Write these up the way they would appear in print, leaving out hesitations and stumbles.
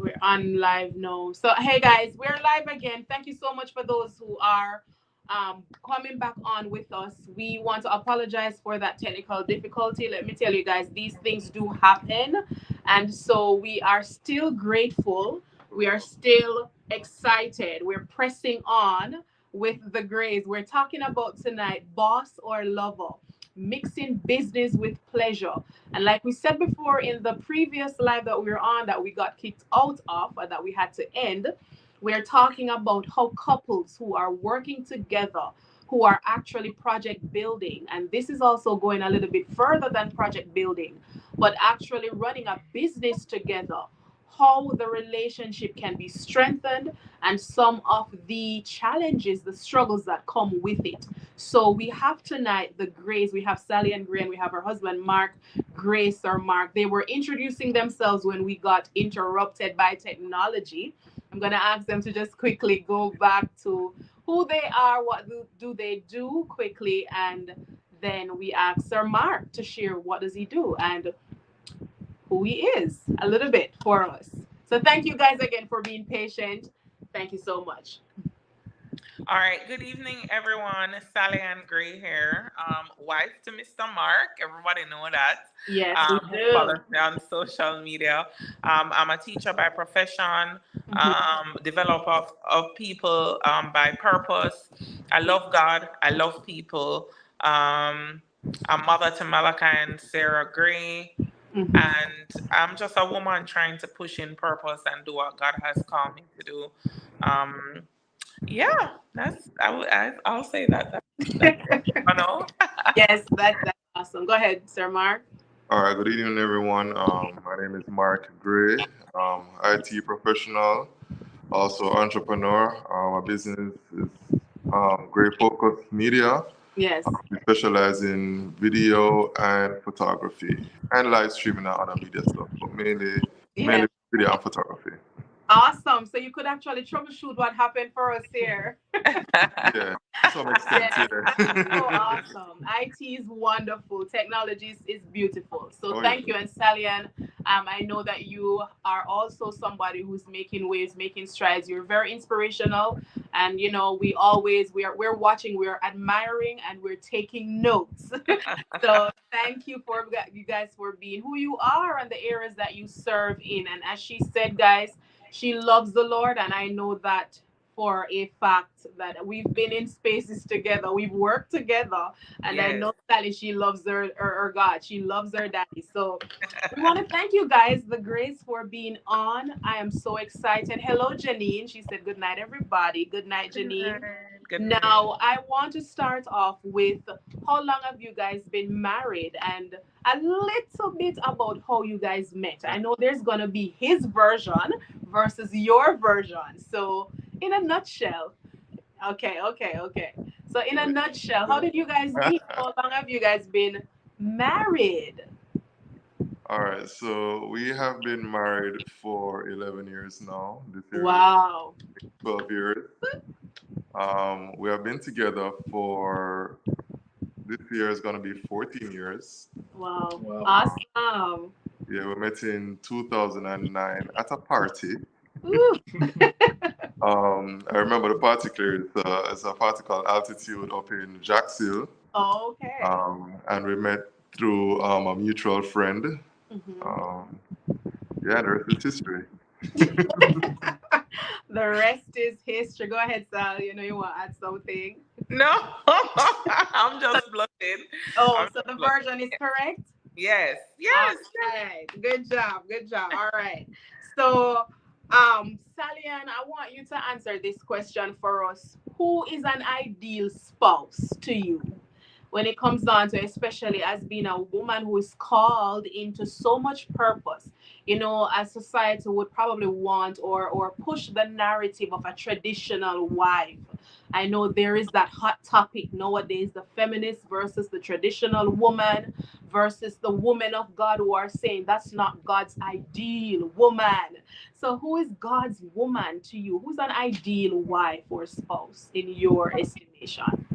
We're on live now. So, hey guys, we're live again. Thank you so much for those who are coming back on with us. We want to apologize for that technical difficulty. Let me tell you guys, these things do happen. And so we are still grateful. We are still excited. We're pressing on with the grace. We're talking about tonight boss or lover, mixing business with pleasure. And like we said before in the previous live that we were on, that we got kicked out of, or that we had to end, we're talking about how couples who are working together, who are actually project building, and this is also going a little bit further than project building, but actually running a business together, how the relationship can be strengthened, and some of the challenges, the struggles that come with it. So we have tonight the Grace. We have Sally and Gray, and we have her husband Mark. Grace or Mark. They were introducing themselves when we got interrupted by technology. I'm gonna ask them to just quickly go back to who they are, what do they do quickly, and then we ask Sir Mark to share what does he do and who he is a little bit for us. So thank you guys again for being patient. Thank you so much. All right. Good evening, everyone. Sally Ann Gray here, wife to Mr. Mark. Everybody know that. Yes, we Who do. follows me on social media. I'm a teacher by profession, Mhm. developer of people by purpose. I love God. I love people. I'm mother to Malachi and Sarah Gray. Mhm. And I'm just a woman trying to push in purpose and do what God has called me to do. Um, yeah, I'll say that. That's you know. Yes, that's awesome. Go ahead, Sir Mark. All right, good evening, everyone. My name is Mark Gray, IT professional, also entrepreneur. My business is Gray Focus Media. Yes. We specialize in video and photography and live streaming and other media stuff, but Yes. mainly video and photography. Awesome. So you could actually troubleshoot what happened for us here. Yeah, to some extent, Yes, that's so yeah. awesome. IT is wonderful. Technology is beautiful. So Oh thank yeah. you. And Salian, I know that you are also somebody who's making waves, making strides. You're very inspirational. And you know, we're watching, we're admiring, and we're taking notes. So thank you for you guys for being who you are and the areas that you serve in. And as she said, guys, she loves the Lord, and I know that for a fact that we've been in spaces together, we've worked together, and I Yes. know Sally, she loves her God, she loves her daddy. So we want to thank you guys, the Grace, for being on. I am so excited. Hello, Janine. She said, "Good night, everybody." Good night, Good Janine. night. Good night. Now, I want to start off with how long have you guys been married and a little bit about how you guys met. I know there's going to be his version versus your version. So, in a nutshell, okay. So, in a nutshell, how did you guys meet? How long have you guys been married? All right, so we have been married for 11 years now. This year is Wow. 12 years. We have been together for this year is going to be 14 years. Wow. Um, Awesome. yeah, we met in 2009 at a party. Ooh. I remember the party clearly. It's a party called Altitude up in Jacksonville. Okay. And we met through a mutual friend. Mhm. Um, yeah, the rest is history. The rest is history. Go ahead, Sal. You know you want to add something. No, I'm So, just bluffing. oh, I'm so just the bluffing. version is correct? Yes. All Yes. Yes. right. Good job. Good job. All right. So, Salian, I want you to answer this question for us. Who is an ideal spouse to you? When it comes down to, especially as being a woman who is called into so much purpose, you know, as society would probably want or push the narrative of a traditional wife. I know there is that hot topic nowadays, the feminist versus the traditional woman versus the women of God who are saying that's not God's ideal woman. So who is God's woman to you? Who's an ideal wife or spouse in your estimation?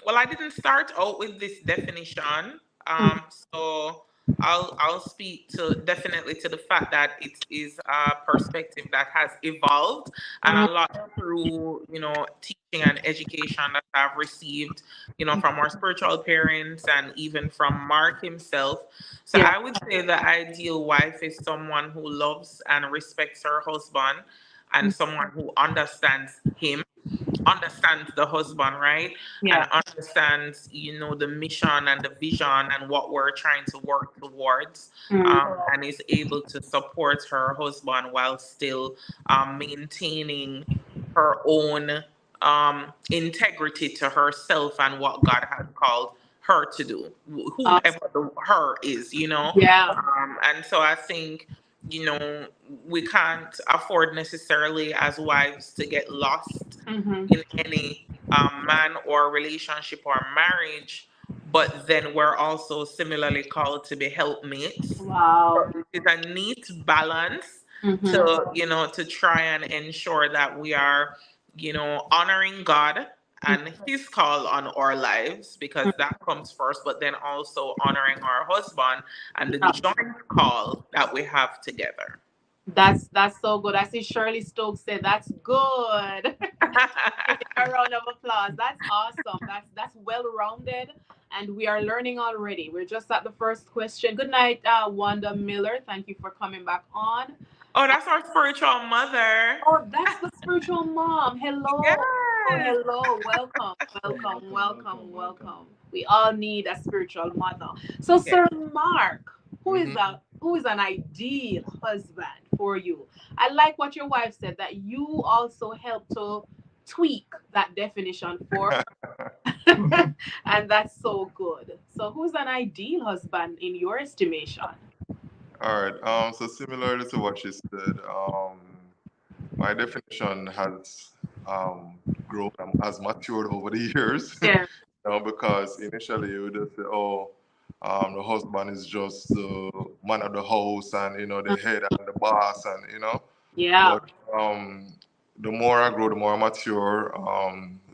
Well, I didn't start out with this definition. Mhm. So I'll speak to definitely to the fact that it is a perspective that has evolved, and Mm, a lot through teaching and education that I've received from our spiritual parents and even from Mark himself. So yeah. I would say the ideal wife is someone who loves and respects her husband, and Mm, someone who understands him, understands the husband, right? And yeah. understands, the mission and the vision and what we're trying to work towards, Mm, and is able to support her husband while still maintaining her own integrity to herself and what God has called her to do, awesome. whoever the her is. Yeah. And so I think, you know, we can't afford necessarily as wives to get lost Mm-hmm. in any man or relationship or marriage, but then we're also similarly called to be helpmates. So Wow. it is a neat balance Mm-hmm. to try and ensure that we are, honoring God and his call on our lives, because that comes first, but then also honoring our husband and the Yeah. joint call that we have together. That's so good. I see Shirley Stokes said that's good. Give her a round of applause. That's awesome. That's well rounded, and we are learning already. We're just at the first question. Good night, Wanda Miller. Thank you for coming back on. Oh, that's our spiritual mother. Oh, that's the spiritual mom. Hello. Oh, Yes. hello. Welcome. Welcome. Welcome, Welcome. welcome, welcome. Welcome. We all need a spiritual mother. So, Yes. Sir Mark, Mhm. who is an ideal husband for you? I like what your wife said, that you also help to tweak that definition for her. And that's so good. So, who's an ideal husband in your estimation? All right. So similarly to what she said, my definition has grown and has matured over the years. Yeah. Because initially you would just say, oh, the husband is just the man of the house and the head and the boss and. Yeah. But the more I grow, the more I mature,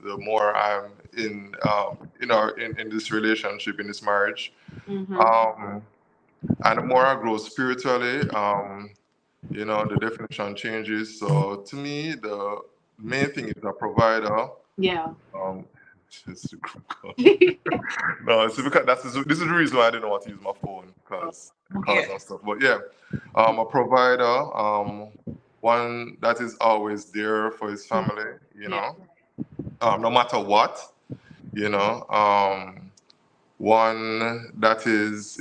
the more I'm in this relationship, in this marriage, Mm-hmm. um, and the more I grow spiritually, the definition changes. So to me, the main thing is a provider. Yeah. Um, just no, it's because this is the reason why I didn't want to use my phone because calls Yes. and stuff. But yeah, a provider, one that is always there for his family. Yeah. No matter what. You know, one that is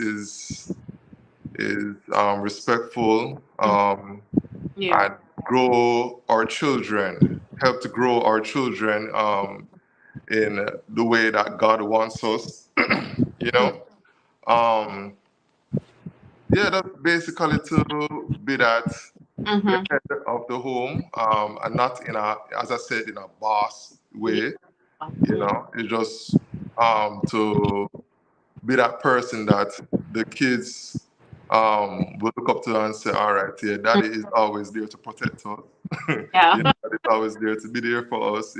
respectful, Yeah. and grow our children, help to grow our children in the way that God wants us. you know. Um, yeah, that's basically to be the Mm-hmm. head of the home, and not in a, as I said, in a boss Yeah. way. It's just to be that person that the kids will look up to and say, all right, yeah, daddy is always there to protect us. Yeah. That is always there to be there for us.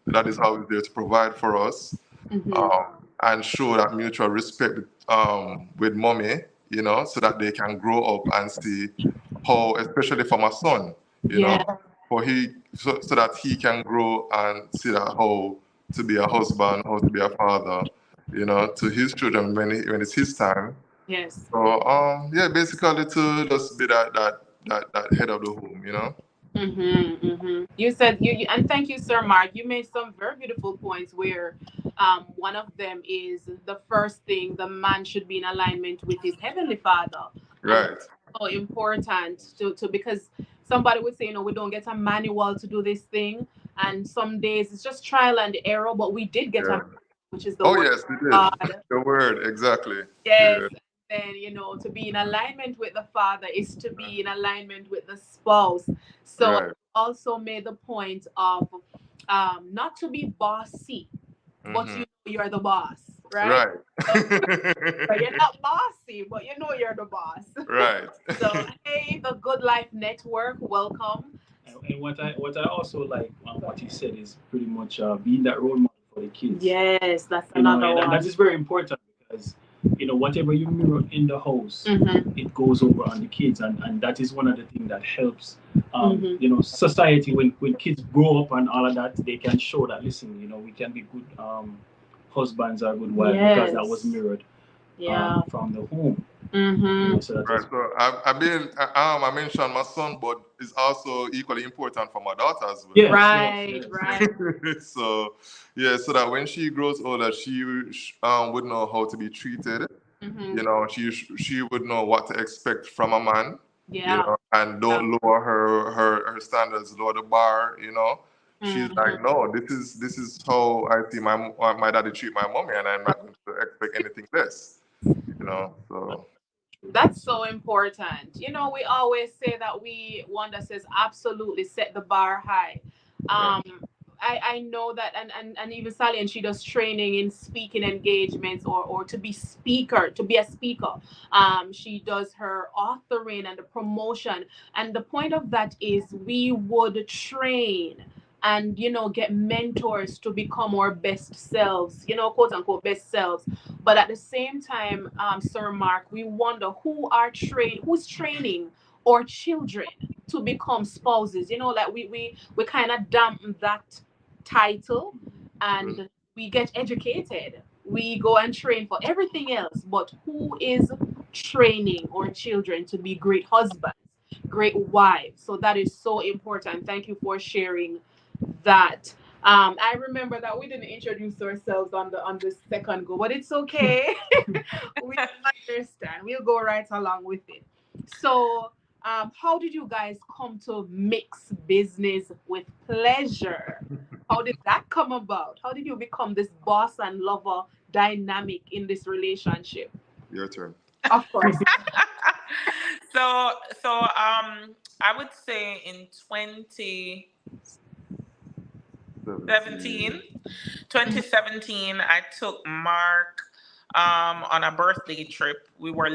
That is always there to provide for us, Mm-hmm. and show that mutual respect with mommy, so that they can grow up and see how, especially for my son, you Yeah. know, so that he can grow and see that how to be a husband, how to be a father, to his children when it's his time. Yes. So yeah, basically to just be that head of the home. Mm-hmm. Mm-hmm. You said and thank you, Sir Mark. You made some very beautiful points where one of them is the first thing, the man should be in alignment with his heavenly father. And Right. so important to because somebody would say, we don't get a manual to do this thing. And some days it's just trial and error, but we did get a Yeah. manual, which is the Oh word yes, we of did. God. The word exactly. Yes. Yeah. And then, to be in alignment with the father is to be in alignment with the spouse. So Right. also made the point of not to be bossy, but Hmm. you're the boss, right? Right. So, but you're not bossy, but you're the boss. Right. So hey, the Good Life Network, welcome. And what I also like what you said is pretty much being that role model for the kids. Yes, that's You know, another and that one. is very important because whatever you mirror in the house, it goes over on the kids, and that is one of the things that helps. Society, when kids grow up and all of that, they can show that, listen, we can be good husbands or good wives, because that was mirrored from the home. So that Right. is So I mentioned my son, but it's also equally important for my daughter as well. yes, Right, yes. right. So yeah, so that when she grows older, she would know how to be treated. She would know what to expect from a man. Yeah. And don't lower her standards, lower the bar. She's like, no, this is how I see my daddy treat my mommy, and I'm not going to expect anything less. So. That's so important. We always say that Wanda says absolutely set the bar high. Right. Um, I know that, and even Sally, and she does training in speaking engagements, or to be a speaker. She does her authoring and the promotion. And the point of that is we would train and get mentors to become our best selves, quote unquote best selves. But at the same time, Sir Mark, we wonder who's training our children to become spouses. Like we kind of dampen that title, and we get educated. We go and train for everything else, but who is training our children to be great husbands, great wives? So that is so important. Thank you for sharing that. I remember that we didn't introduce ourselves on the second go, but it's okay. We understand. We'll go right along with it. So, how did you guys come to mix business with pleasure? How did that come about? How did you become this boss and lover dynamic in this relationship? Your turn. Of course. So I would say in 2017, 2017, I took Mark on a birthday trip. We were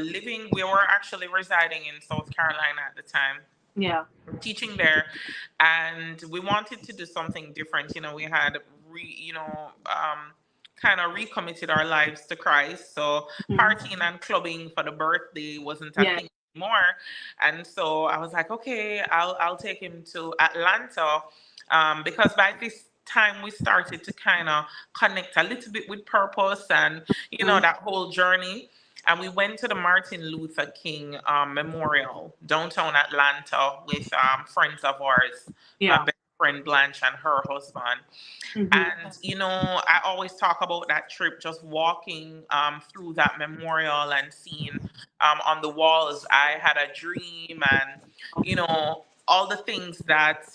actually residing in South Carolina at the time, Yeah. teaching there, and we wanted to do something different. We had kind of recommitted our lives to Christ. So partying and clubbing for the birthday wasn't a Yeah. thing anymore. And so I was like, okay, I'll take him to Atlanta, because by this time we started to kind of connect a little bit with purpose and that whole journey. And we went to the Martin Luther King Memorial downtown Atlanta with friends of ours, my Yeah. best friend Blanche and her husband. And I always talk about that trip, just walking through that memorial and seeing on the walls, I had a dream, and all the things that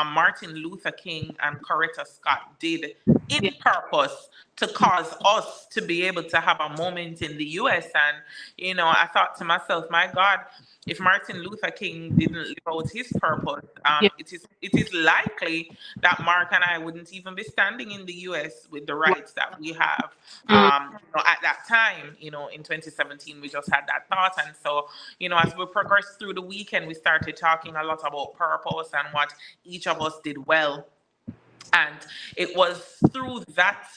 Martin Luther King and Coretta Scott did in Yeah. purpose to cause us to be able to have a moment in the US. And I thought to myself, my God, if Martin Luther King didn't live out his purpose, Yeah. it is likely that Mark and I wouldn't even be standing in the US with the rights that we have. At that time, in 2017, we just had that thought. And so, as we progressed through the weekend, we started talking a lot about purpose and what each of us did well. And it was through that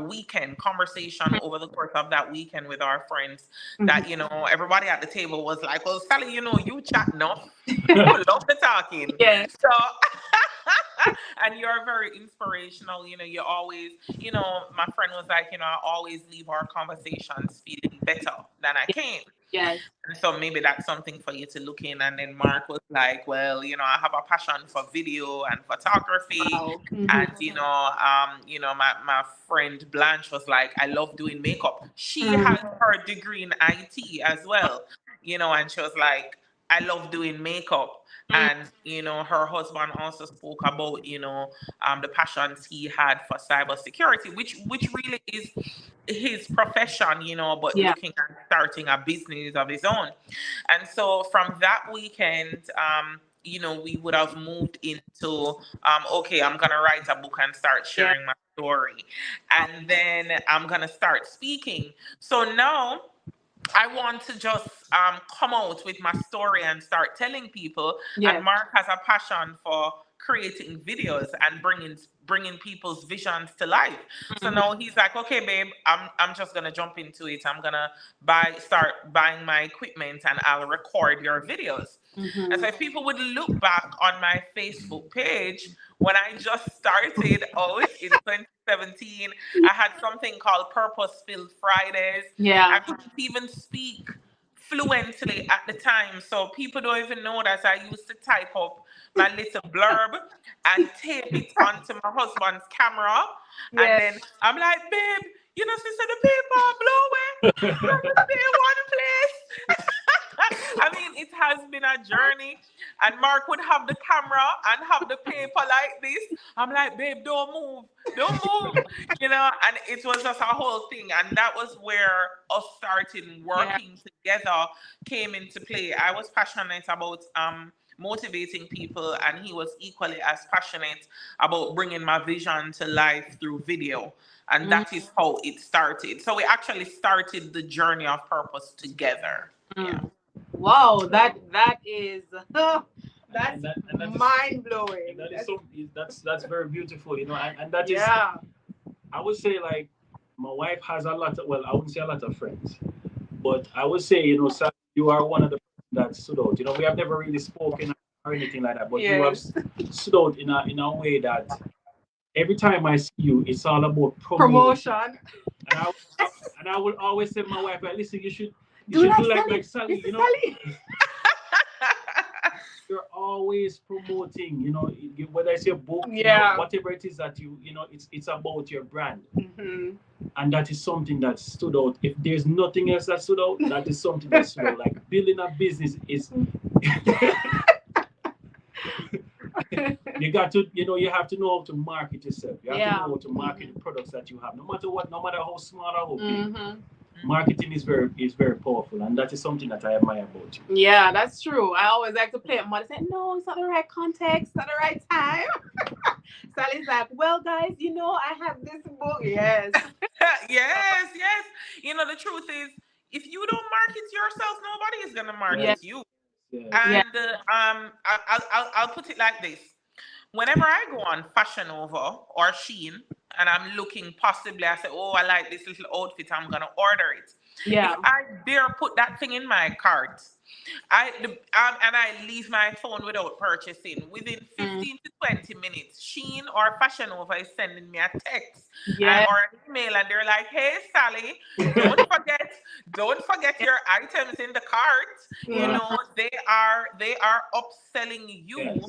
weekend conversation over the course of that weekend with our friends that, everybody at the table was like, well, Sally, you chat enough. You love the talking. Yes. So, and you're very inspirational. You always, my friend was like, I always leave our conversations feeling better than I came. Yes. And so maybe that's something for you to look in. And then Mark was like, well, I have a passion for video and photography. Wow. And my friend Blanche was like, I love doing makeup. She has her degree in IT as well, and she was like, I love doing makeup. And her husband also spoke about the passions he had for cybersecurity, which really is his profession, but Yeah. looking at starting a business of his own. And so from that weekend, we would have moved into, okay, I'm going to write a book and start Yeah. sharing my story. And then I'm going to start speaking. So now I want to just come out with my story and start telling people. Yes. And Mark has a passion for creating videos and bringing people's visions to life. So now he's like, okay, babe, I'm just gonna jump into it. I'm gonna start buying my equipment and I'll record your videos. And so if people would look back on my Facebook page, when I just started out in 2017, I had something called Purpose Filled Fridays. Yeah. I couldn't even speak fluently at the time, so people don't even know that I used to type up my little blurb and tape it onto my husband's camera. Yes. And then I'm like, babe, you know, sister, the paper blowing. Just stay in one place. I mean, it has been a journey. And Mark would have the camera and have the paper like this. I'm like, babe, don't move. You know, and it was just a whole thing. And that was where us starting working together came into play. I was passionate about motivating people, and he was equally as passionate about bringing my vision to life through video. And that is how it started. So we actually started the journey of purpose together. Yeah. Wow, that is that's mind blowing. That's very beautiful, you know, and that is, I would say, like, my wife has a lot of, well, I wouldn't say a lot of friends, but I would say, you know, Sally, you are one of the that stood out. You know, we have never really spoken or anything like that, but you have stood out in a way that every time I see you, it's all about promotion. And I would always say to my wife, like, listen, you should do like Sally, you know. You're always promoting, you know, whether it's your book, you know, whatever it is that you know, it's about your brand. And that is something that stood out. If there's nothing else that stood out, that is something that stood out. Like, building a business is you got to, you know, you have to know how to market yourself. You have to know how to market the products that you have, no matter what, no matter how small or how big. Marketing is very powerful, and that is something that I admire about you. Yeah, that's true. I always like to play it. Mother said, no, it's not the right context, not the right time. Sally's like, well, guys, you know, I have this book. Yes. yes. You know, the truth is, if you don't market yourself, nobody is gonna market you. And I'll put it like this: whenever I go on Fashion Nova or Shein, and I'm looking, possibly, I say, oh, I like this little outfit, I'm gonna order it. Yeah. If I dare put that thing in my cart, and I leave my phone without purchasing, within 15 to 20 minutes, Shein or Fashion Nova is sending me a text or an email, and they're like, hey, Sally, don't forget your items in the cart. You know, they are upselling you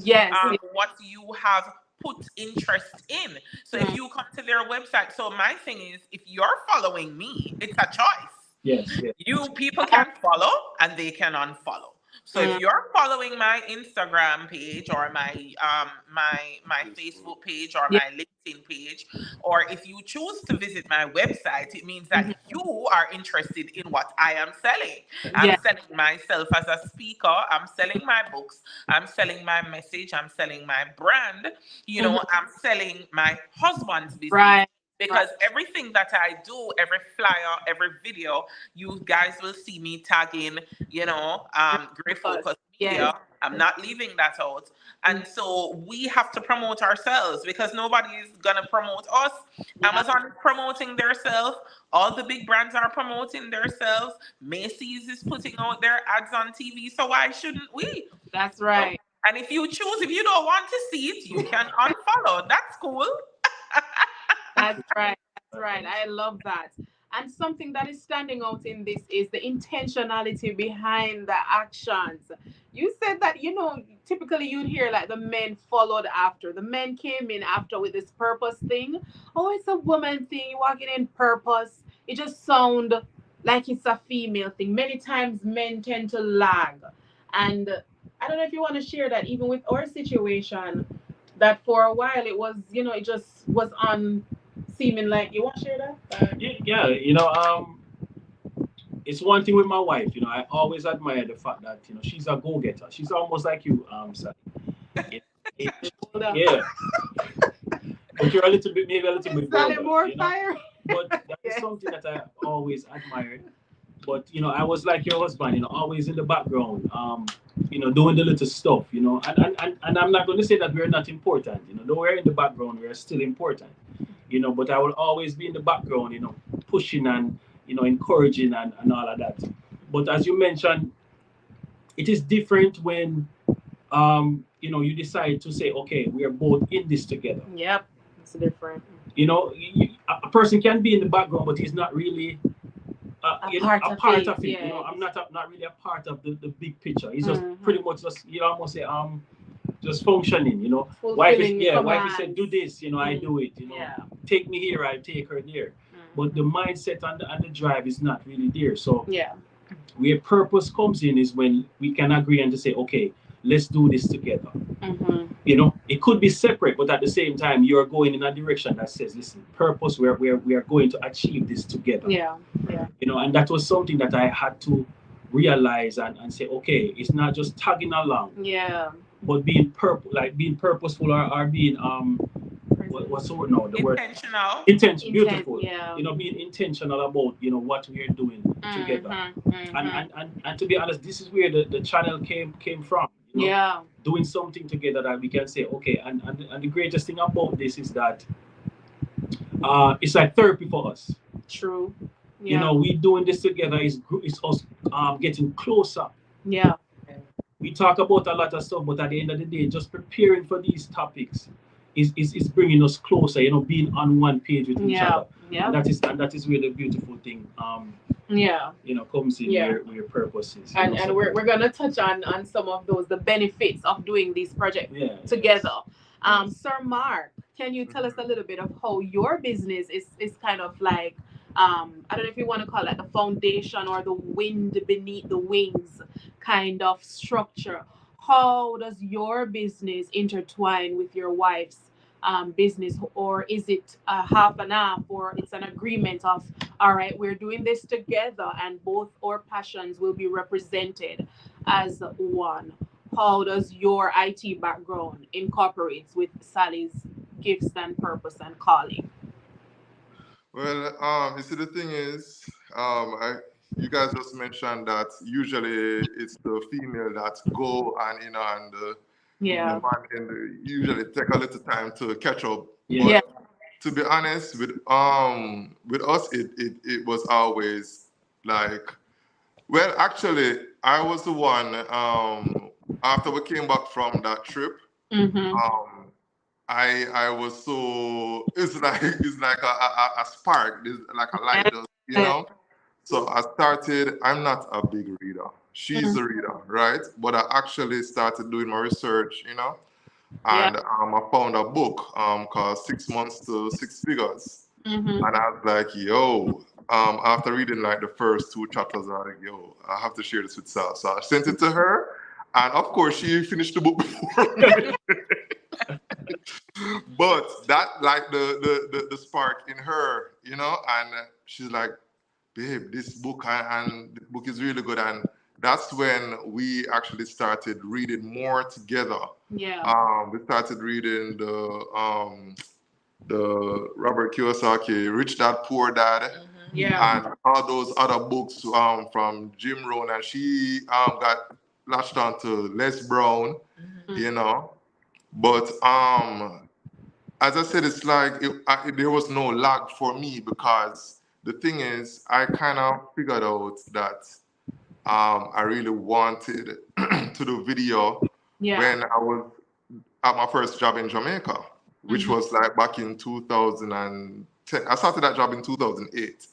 what you have put interest in. So if you come to their website, so my thing is, if you're following me, it's a choice. Yes. You people can follow and they can unfollow. So if you're following my Instagram page or my my Facebook page or my LinkedIn page, or if you choose to visit my website, it means that you are interested in what I am selling. I'm selling myself as a speaker. I'm selling my books. I'm selling my message. I'm selling my brand. You know, I'm selling my husband's business. Right. Because everything that I do, every flyer, every video, you guys will see me tagging, you know, Great Focus Media. I'm not leaving that out. And so we have to promote ourselves, because nobody is going to promote us. Amazon is promoting themselves. All the big brands are promoting themselves. Macy's is putting out their ads on TV. So why shouldn't we? That's right. And if you don't want to see it, you can unfollow. That's cool. That's right. That's right. I love that. And something that is standing out in this is the intentionality behind the actions. You said that, you know, typically you'd hear like the men followed after. The men came in after with this purpose thing. Oh, it's a woman thing. You're walking in purpose. It just sounds like it's a female thing. Many times men tend to lag. And I don't know if you want to share that, even with our situation, that for a while it was, you know, it just was on seeming like. You want to share that? Yeah, you know, it's one thing with my wife. You know, I always admire the fact that, you know, she's a go-getter. She's almost like you, Sally. Yeah. But you're maybe a little bit bolder, more you know? fire. But that is something that I always admired. But, you know, I was like your husband, you know, always in the background, doing the little stuff, and I'm not going to say that we're not important, though we're in the background, we're still important, but I will always be in the background, pushing and, encouraging and all of that. But as you mentioned, it is different when, you decide to say, okay, we are both in this together. Yep, it's different. A person can be in the background, but he's not really a part of it. Yeah. I'm not really a part of the big picture. He's just pretty much just, almost say, just functioning. Wife said, do this. I do it. Take me here, I take her there. But the mindset and the drive is not really there. So where purpose comes in is when we can agree and to say, okay, let's do this together. It could be separate, but at the same time, you're going in a direction that says, listen, purpose, we are going to achieve this together. Yeah. And that was something that I had to realize and say, okay, it's not just tagging along. Yeah. But being purposeful or being what's the word now? The intentional. Intentional, beautiful. Yeah. Being intentional about what we are doing together. And to be honest, this is where the channel came from. Doing something together that we can say, okay, and the greatest thing about this is that it's like therapy for us. True. We doing this together is us getting closer. Yeah. We talk about a lot of stuff, but at the end of the day, just preparing for these topics is bringing us closer. Being on one page with each other. Yeah. And that is where the beautiful thing comes in where your purpose is. And we're gonna touch on some of the benefits of doing this project together. Sir Mark, can you tell us a little bit of how your business is kind of like, I don't know if you want to call it the foundation or the wind beneath the wings kind of structure. How does your business intertwine with your wife's business, or is it half and half, or it's an agreement of, all right, we're doing this together and both our passions will be represented as one? How does your IT background incorporate with Sally's gifts and purpose and calling? Well, you see, the thing is, you guys just mentioned that usually it's the female that go and and the man can usually take a little time to catch up. But to be honest, with us, it was always like, well, actually, I was the one after we came back from that trip. I was so, it's like a spark, it's like a light, So I started. I'm not a big reader. She's a reader, right? But I actually started doing my research, and I found a book called 6 Months to 6 Figures, and I was like, yo. After reading like the first 2 chapters, I was like, yo, I have to share this with Sal. So I sent it to her, and of course she finished the book before me. But that, like the spark in her, and she's like, babe, this book and the book is really good. And that's when we actually started reading more together. We started reading the Robert Kiyosaki, Rich Dad Poor Dad, and all those other books from Jim Rohn. And she got latched on to Les Brown, But as I said, it's like there was no lag for me, because the thing is, I kind of figured out that I really wanted to do video when I was at my first job in Jamaica, which was like back in 2010. I started that job in 2008.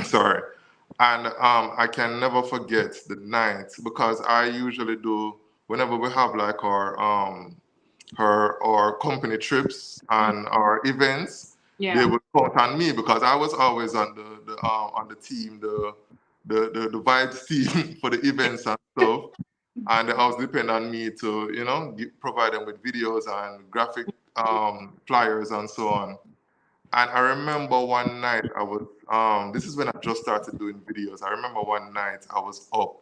Sorry. And I can never forget the night, because I usually do, whenever we have like our company trips and our events, they would count on me, because I was always on the team, the vibes team for the events and stuff, and they always depend on me to provide them with videos and graphic flyers and so on. And I remember one night I was this is when I just started doing videos. I remember one night I was up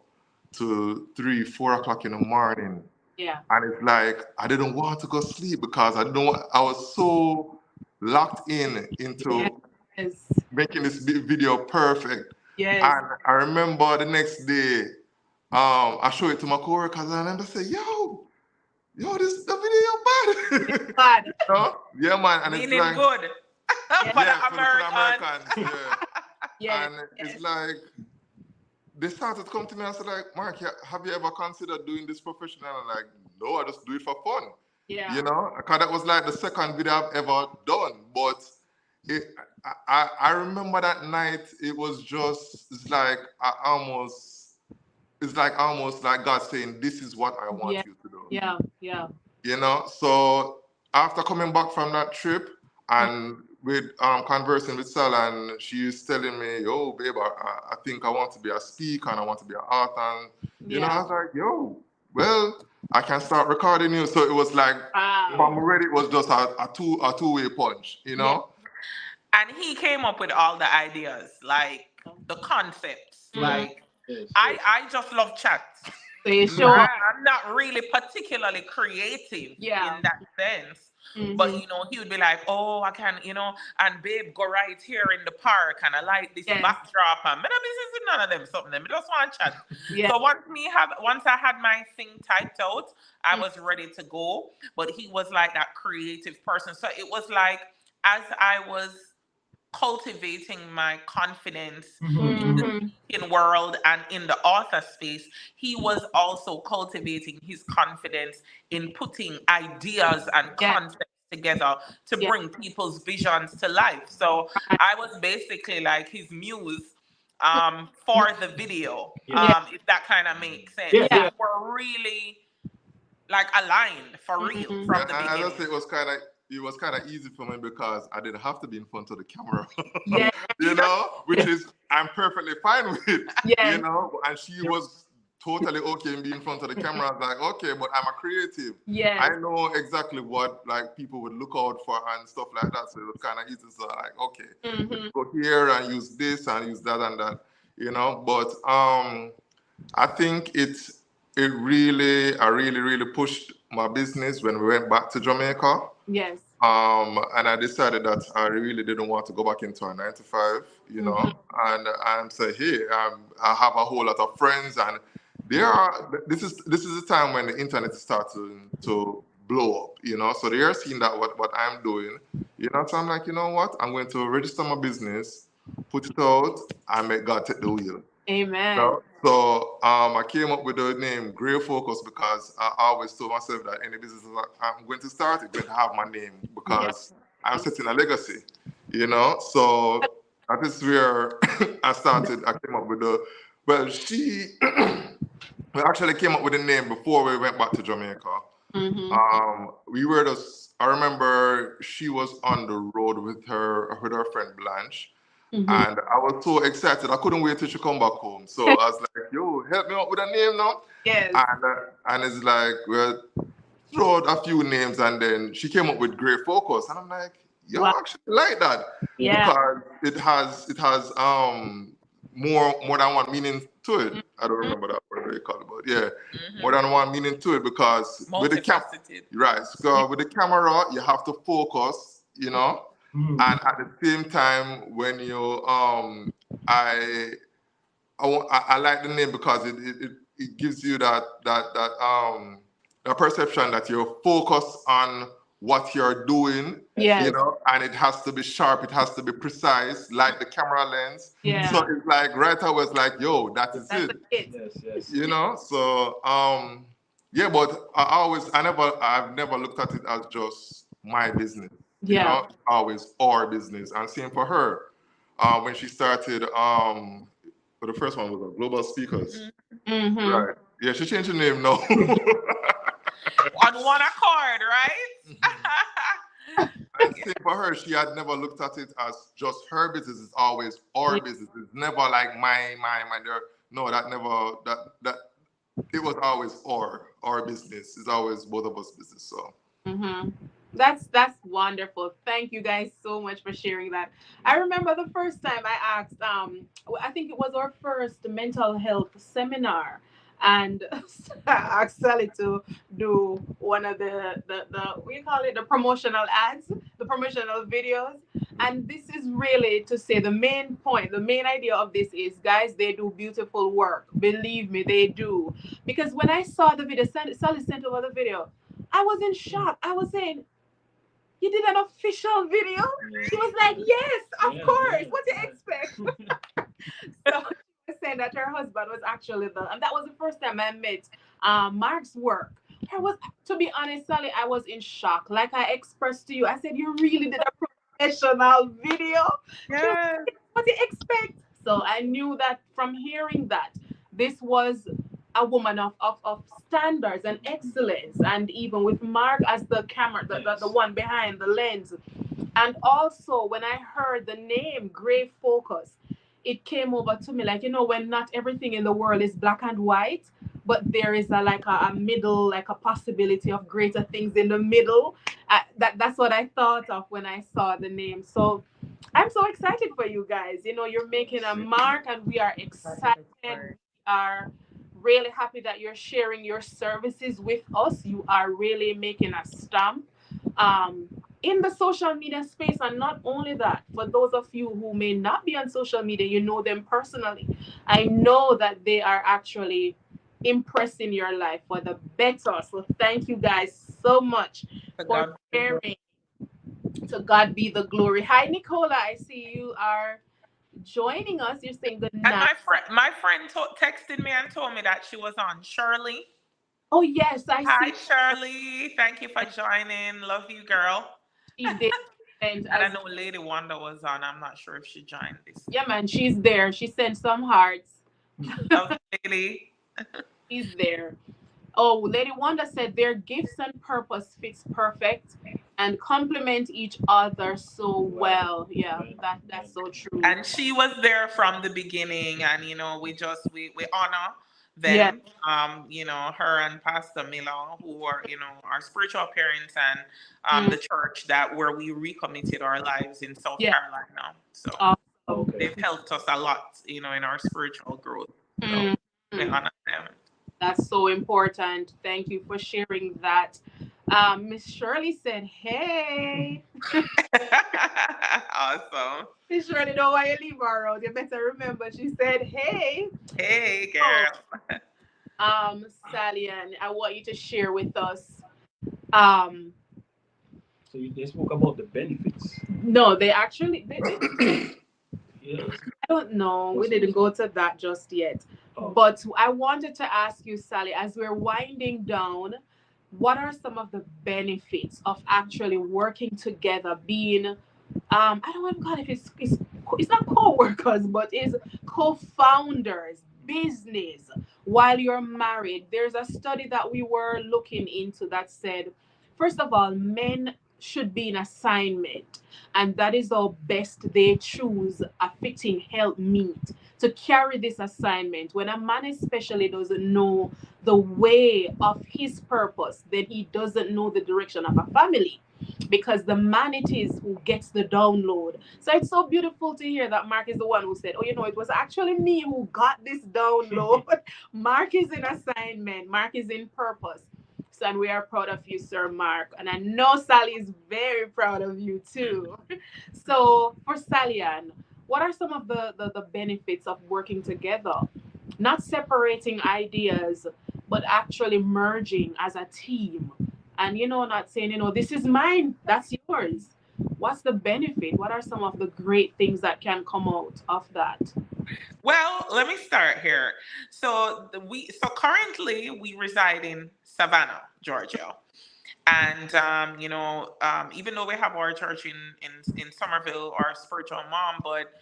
to 3-4 o'clock in the morning. And it's like I didn't want to go sleep, because I was so locked into making this video perfect. And I remember the next day I show it to my coworkers and they say, yo, this the video bad. Bad. Yeah, man. And it's Meaning like, good. For the for the Americans, yeah. Yes. And it's like, they started to come to me and say, like, Mark, have you ever considered doing this professionally? And I'm like, no, I just do it for fun. Yeah. You know, because that was like the second video I've ever done. But I remember that night, it was just, it's like almost like God saying, this is what I want you to do. Yeah. Yeah. You know, so after coming back from that trip and with conversing with Sal, and she's telling me, yo, babe, I think I want to be a speaker and I want to be an author. And, you know, I was like, yo, well, I can start recording you. So it was like, from already, it was just a two-way punch, you know? And he came up with all the ideas, like the concepts. Like, I just love chat. So you show I'm not really particularly creative in that sense. But, you know, he would be like, oh, I can, you know, and babe, go right here in the park and I like this backdrop. And I business with none of them, something. I just want to chat. So once I had my thing typed out, I was ready to go. But he was like that creative person. So it was like, as I was cultivating my confidence in the speaking world and in the author space, he was also cultivating his confidence in putting ideas and concepts together to bring people's visions to life. So I was basically like his muse for the video, if that kind of makes sense. We were really like aligned for real from the beginning. I just say it was kind of easy for me because I didn't have to be in front of the camera, you know, which is I'm perfectly fine with, you know. And she was totally okay in being in front of the camera. I was like, okay, but I'm a creative. I know exactly what like people would look out for and stuff like that. So it was kind of easy. So like, okay, go here and use this and use that and that, you know. But I think I really pushed my business when we went back to Jamaica. Yes. And I decided that I really didn't want to go back into a 9 to 5, you know, and say, hey, I have a whole lot of friends, and this is the time when the internet is starting to blow up, you know. So they are seeing that what I'm doing, you know. So I'm like, you know what? I'm going to register my business, put it out, and make God take the wheel. Amen. You know? So I came up with the name Grey Focus because I always told myself that any business I'm going to start, it's going to have my name because I'm setting a legacy, you know. So that is where I came up with we actually came up with the name before we went back to Jamaica. I remember she was on the road with her friend Blanche. And I was so excited. I couldn't wait till she come back home. So I was like, yo, help me out with a name now. Yes. And it's like, well, throw out a few names. And then she came up with Grey Focus. And I'm like, yo, I actually like that. Because it has more than one meaning to it. I don't remember that word they call it, but more than one meaning to it because with the so with the camera, you have to focus, you know. And at the same time, when you I like the name because it gives you that perception that you're focused on what you're doing, you know, and it has to be sharp, it has to be precise, like the camera lens. So it's like right away, it's like, yo, that's it. Yes. You know, so but I've never looked at it as just my business. You know, always our business. And same for her. When she started, the first one was Global Speakers. Right. Yeah, she changed her name now. On one accord, right? And same for her. She had never looked at it as just her business. It's always our business. It's never like my. No, that it was always our business. It's always both of us business. So. That's wonderful. Thank you guys so much for sharing that. I remember the first time I asked, I think it was our first mental health seminar, and I asked Sally to do one of the what do you call it, the promotional ads, the promotional videos, And this is really to say the main point, the main idea of this is, guys, they do beautiful work. Believe me, they do. Because when I saw the video, Sally sent over the video, I was in shock. I was saying, you did an official video? She was like, yes, of course. What do you expect? So she was saying that her husband was actually and that was the first time I met Mark's work. I was, to be honest, Sally, I was in shock. Like I expressed to you, I said, you really did a professional video. She was Yes. like, what do you expect? So I knew that from hearing that, this was a woman of standards and excellence. And even with Mark as the camera, the one behind the lens. And also, when I heard the name Gray Focus, it came over to me like, when not everything in the world is black and white, but there is a middle, like a possibility of greater things in the middle. That's what I thought of when I saw the name. So I'm so excited for you guys. You're making a mark, and we are excited. We are really happy that you're sharing your services with us. You are really making a stamp in the social media space. And not only that, for those of you who may not be on social media, you know them personally. I know that they are actually impressing your life for the better. So thank you guys so much for sharing. To God be the glory. Hi, Nicola. I see you are joining us. You're saying good night. And my friend texted me and told me that she was on. Shirley. Oh, yes, I Hi, see. Shirley. Thank you for joining. Love you, girl. She did. And I know Lady Wanda was on. I'm not sure if she joined this. Yeah, man, she's there. She sent some hearts. Love Lady. She's there. Oh, Lady Wanda said their gifts and purpose fits perfect and complement each other so well. Yeah, that's so true. And she was there from the beginning, and we honor them. Her and Pastor Miller, who are our spiritual parents, and the church where we recommitted our lives in South Carolina. So they've helped us a lot, in our spiritual growth. So we honor them. That's so important. Thank you for sharing that. Miss Shirley said, hey. Awesome. Miss Shirley, know why you leave her out. You better remember. She said, hey. Hey, girl. Sally, and I want you to share with us. So they spoke about the benefits. No, they actually... Yes. I don't know. We didn't go to that just yet. But I wanted to ask you, Sally, as we're winding down, what are some of the benefits of actually working together, being, I don't want to call it, it's not co-workers, but it's co-founders, business, while you're married? There's a study that we were looking into that said, first of all, men should be in assignment, and that is how best they choose a fitting helpmeet to carry this assignment. When a man especially doesn't know the way of his purpose, then he doesn't know the direction of a family, because the man it is who gets the download. So it's so beautiful to hear that Mark is the one who said, it was actually me who got this download. Mark is in assignment. Mark is in purpose. So, and we are proud of you, Sir Mark. And I know Sally is very proud of you too. So for Sally Ann, what are some of the benefits of working together? Not separating ideas, but actually merging as a team. And, not saying, this is mine, that's yours. What's the benefit? What are some of the great things that can come out of that? Well, let me start here. So currently we reside in Savannah, Georgia. And even though we have our church in Somerville, our spiritual mom, but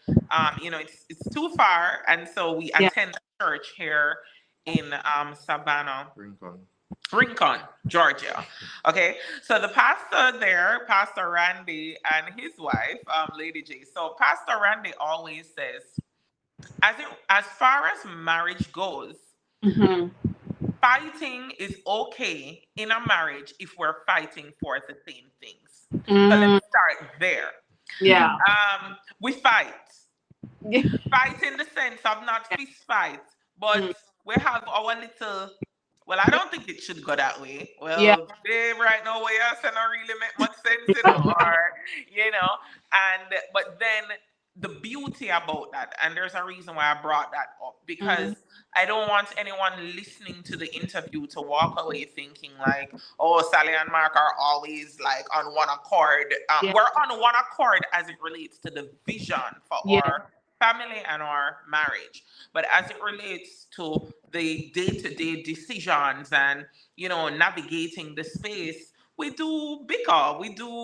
it's too far, and so we attend a church here in Savannah, Rincon, Georgia. Okay, so the pastor there, Pastor Randy, and his wife, Lady J. So Pastor Randy always says, as far as marriage goes, fighting is okay in a marriage if we're fighting for the same things. So let's start there. Yeah. We fight. Fight in the sense of not fist fight, but we have our little Well, I don't think it should go that way. Yeah. Well, babe, right now, what you saying don't really make much sense, you know, or, you know, but then the beauty about that, and there's a reason why I brought that up, because Mm-hmm. I don't want anyone listening to the interview to walk away thinking like, oh, Sally and Mark are always like on one accord. Yeah. We're on one accord as it relates to the vision for Yeah. our family and our marriage. But as it relates to the day-to-day decisions and, you know, navigating the space, we do bicker,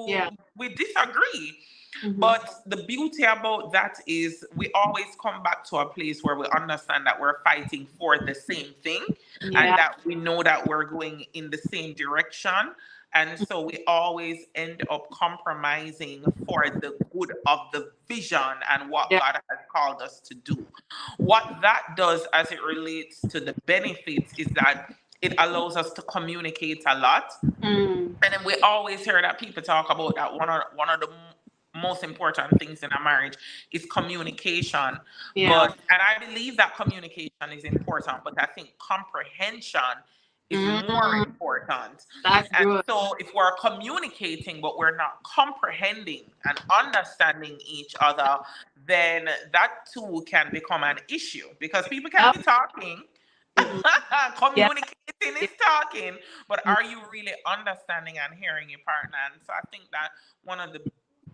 Yeah. we disagree. Mm-hmm. But the beauty about that is we always come back to a place where we understand that we're fighting for the same thing, and Yeah. that we know that we're going in the same direction. And so we always end up compromising for the good of the vision and what Yeah. God has called us to do. What that does as it relates to the benefits is that it allows us to communicate a lot. Mm. And then we always hear that people talk about that one of the most important things in a marriage is communication. Yeah. And I believe that communication is important, but I think comprehension is more Mm. important. That's And good. so if we're communicating but we're not comprehending and understanding each other, then that too can become an issue, because people can Yep. be talking. Mhm. Yeah. Communicating is talking, but are you really understanding and hearing your partner? And so I think that one of the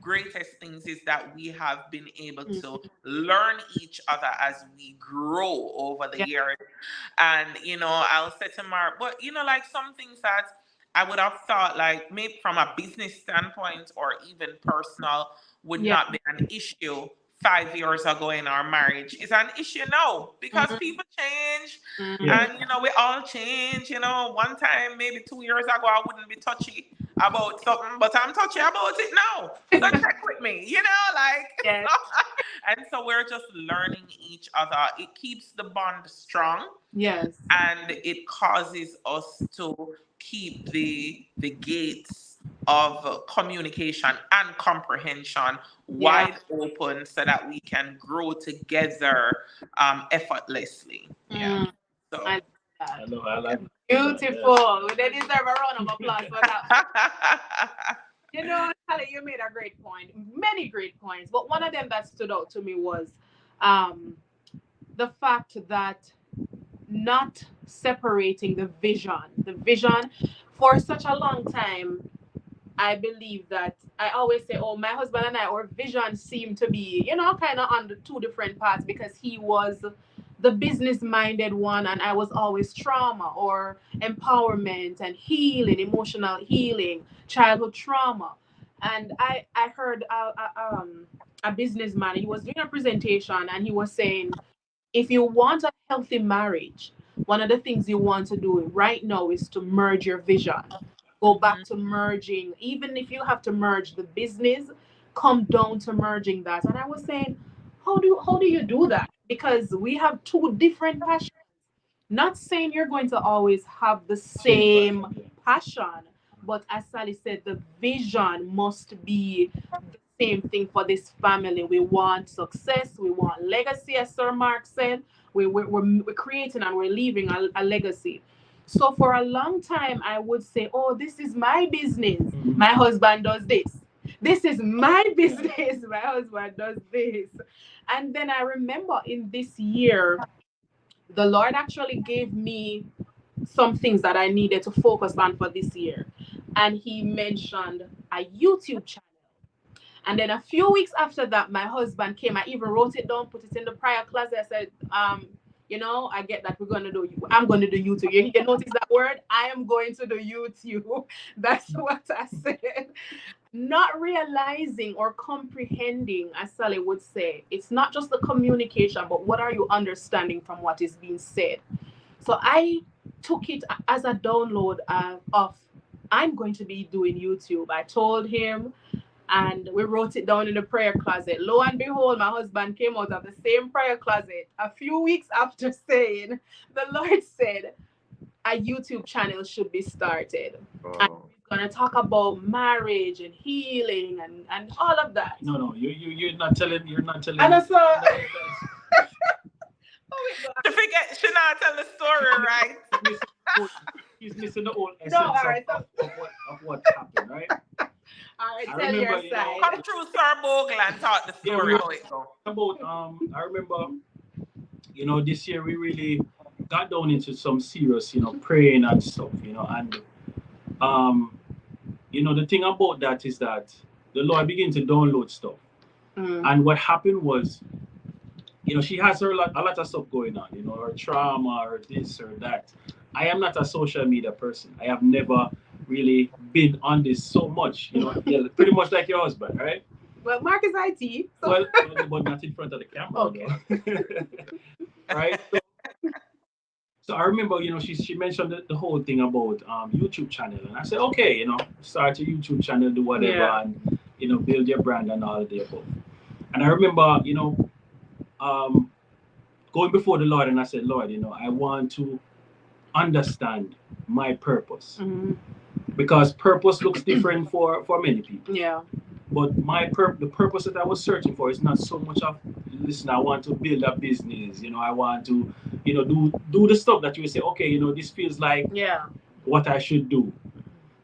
greatest things is that we have been able to Mhm. learn each other as we grow over the Yeah. years. And, you know, I'll say to Mark, but, you know, like some things that I would have thought, like maybe from a business standpoint or even personal, would Yeah. not be an issue 5 years ago in our marriage is an issue now, because Mhm. people change, Mhm. Yeah. and you know we all change. You know, one time maybe 2 years ago I wouldn't be touchy about something, but I'm touchy about it now. So check with me, you know, like Yes. and so we're just learning each other. It keeps the bond strong, Yes. and it causes us to keep the gates of communication and comprehension Yeah. wide open so that we can grow together effortlessly. Yeah. Mm. I So love that. I like that. Beautiful. They deserve a round of applause for that. You know, Sally, you made a great point. Many great points, but one of them that stood out to me was um, the fact that not separating the vision. The vision for such a long time, I believe that I always say, oh, my husband and I, our vision seemed to be, you know, kind of on the two different paths, because he was the business minded one and I was always trauma or empowerment and healing, emotional healing, childhood trauma. And I heard a businessman, he was doing a presentation and he was saying, if you want a healthy marriage, one of the things you want to do right now is to merge your vision. Go back to merging. Even if you have to merge the business, come down to merging that. And I was saying, how do you do that? Because we have two different passions. Not saying you're going to always have the same passion, but as Sally said, the vision must be the same thing for this family. We want success, we want legacy, as Sir Mark said. We're creating and we're leaving a legacy. So for a long time, I would say, oh, this is my business. My husband does this. This is my business. My husband does this. And then I remember in this year, the Lord actually gave me some things that I needed to focus on for this year. And He mentioned a YouTube channel. And then a few weeks after that, my husband came. I even wrote it down, put it in the prayer closet. I said, you know, I get that I'm going to do YouTube. You notice that word? I am going to do YouTube. That's what I said. Not realizing or comprehending, as Sally would say, it's not just the communication, but what are you understanding from what is being said? So I took it as a download of I'm going to be doing YouTube. I told him, and we wrote it down in the prayer closet. Lo and behold, my husband came out of the same prayer closet a few weeks after saying, the Lord said a YouTube channel should be started. And Oh, we're going to talk about marriage and healing and all of that. No, you're not telling. You're not telling. And I saw, To forget, she not tell the story right. He's missing the whole essence No, all right, of what happened, right? All right, I tell remember, your side. Come through Sir Bogle and talk the Yeah, story we how it go. about I remember, this year we really got down into some serious, praying and stuff, and the thing about that is that the Lord began to download stuff. And what happened was, she has a lot of stuff going on, her trauma or this or that. I am not a social media person. I have never really been on this so much, pretty much like your husband, right? Well, Mark is IT. So. Well, but not in front of the camera. Okay. Right? So I remember, she mentioned the whole thing about YouTube channel. And I said, okay, start a YouTube channel, do whatever, and, build your brand and all of the above. And I remember, going before the Lord, and I said, Lord, I want to understand my purpose. Because purpose looks different for many people. Yeah. But the purpose that I was searching for is not so much of, listen, I want to build a business, I want to, do the stuff that you say, okay, this feels like what I should do.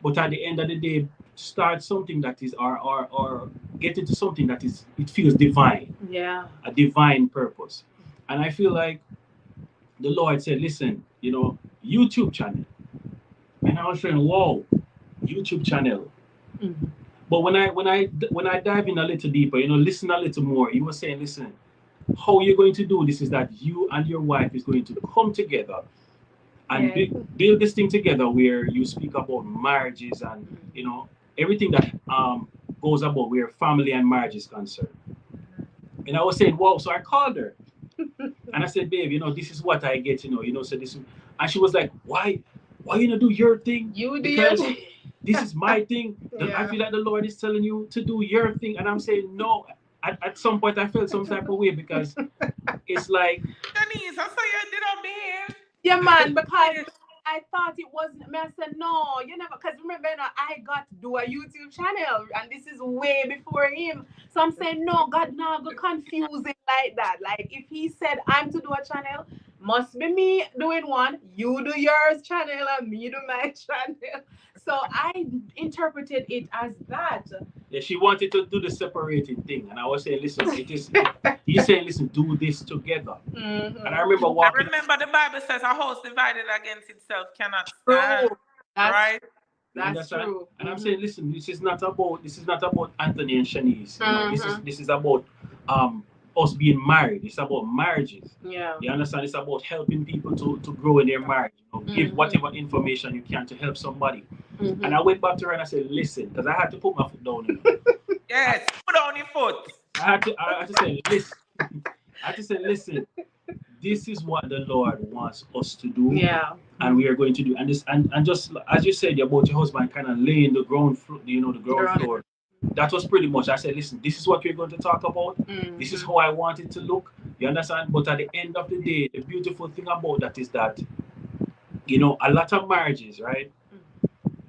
But at the end of the day, start something that is, or get into something that is, it feels divine. Yeah. A divine purpose. And I feel like the Lord said, listen, YouTube channel. And I was saying, whoa, YouTube channel. But when I dive in a little deeper, listen a little more, he was saying, listen, how you're going to do this is that you and your wife is going to come together and build this thing together where you speak about marriages and, everything that goes about where family and marriage is concerned. And I was saying, wow, so I called her. And I said, babe, this is what I get, so this, and she was like, why you not do your thing? You do because your thing. This is my thing. I feel like the Lord is telling you to do your thing. And I'm saying, no. At some point, I felt some type of way because it's like... Denise, I saw you did on me. Yeah, man, because I thought it wasn't... I said, no, you never... Because remember, I got to do a YouTube channel. And this is way before him. So I'm saying, no, God, now go confuse it like that. Like, if he said, I'm to do a channel... Must be me doing one, you do yours channel, and me do my channel. So I interpreted it as that. Yeah, she wanted to do the separating thing. And I was saying, listen, he's saying, listen, do this together. And I remember walking... I remember the Bible says a house divided against itself cannot stand. Right? That's true. And I'm saying, listen, this is not about Anthony and Shanice. This is about us being married. It's about marriages. Yeah. You understand? It's about helping people to grow in their marriage. Give whatever information you can to help somebody. And I went back to her and I said, listen, because I had to put my foot down. Yes, put on your foot. I had to say, listen. Listen, this is what the Lord wants us to do. Yeah. And we are going to do. And this and just as you said about your husband kind of laying the ground floor, the ground floor. That was pretty much, I said, listen, this is what we're going to talk about. This is how I want it to look. You understand? But at the end of the day, the beautiful thing about that is that, a lot of marriages, right?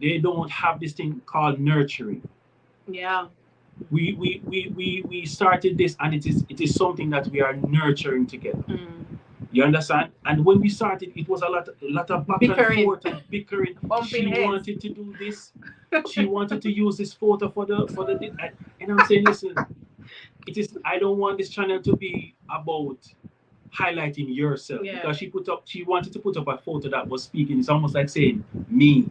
They don't have this thing called nurturing. Yeah. We started this, and it is something that we are nurturing together. You understand? And when we started, it was a lot of back and forth and bickering. She wanted to do this. She wanted to use this photo for the. And I'm saying, listen, I don't want this channel to be about highlighting yourself, because she wanted to put up a photo that was speaking. It's almost like saying me.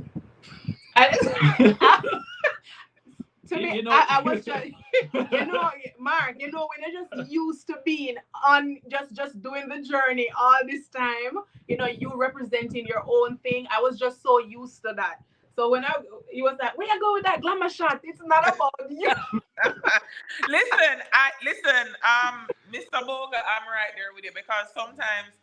To me, I was just, Mark, when you're just used to being on, just doing the journey all this time, you representing your own thing. I was just so used to that. So when he was like, where you go with that glamour shot? It's not about you. Listen, Mr. Bogle, I'm right there with you, because sometimes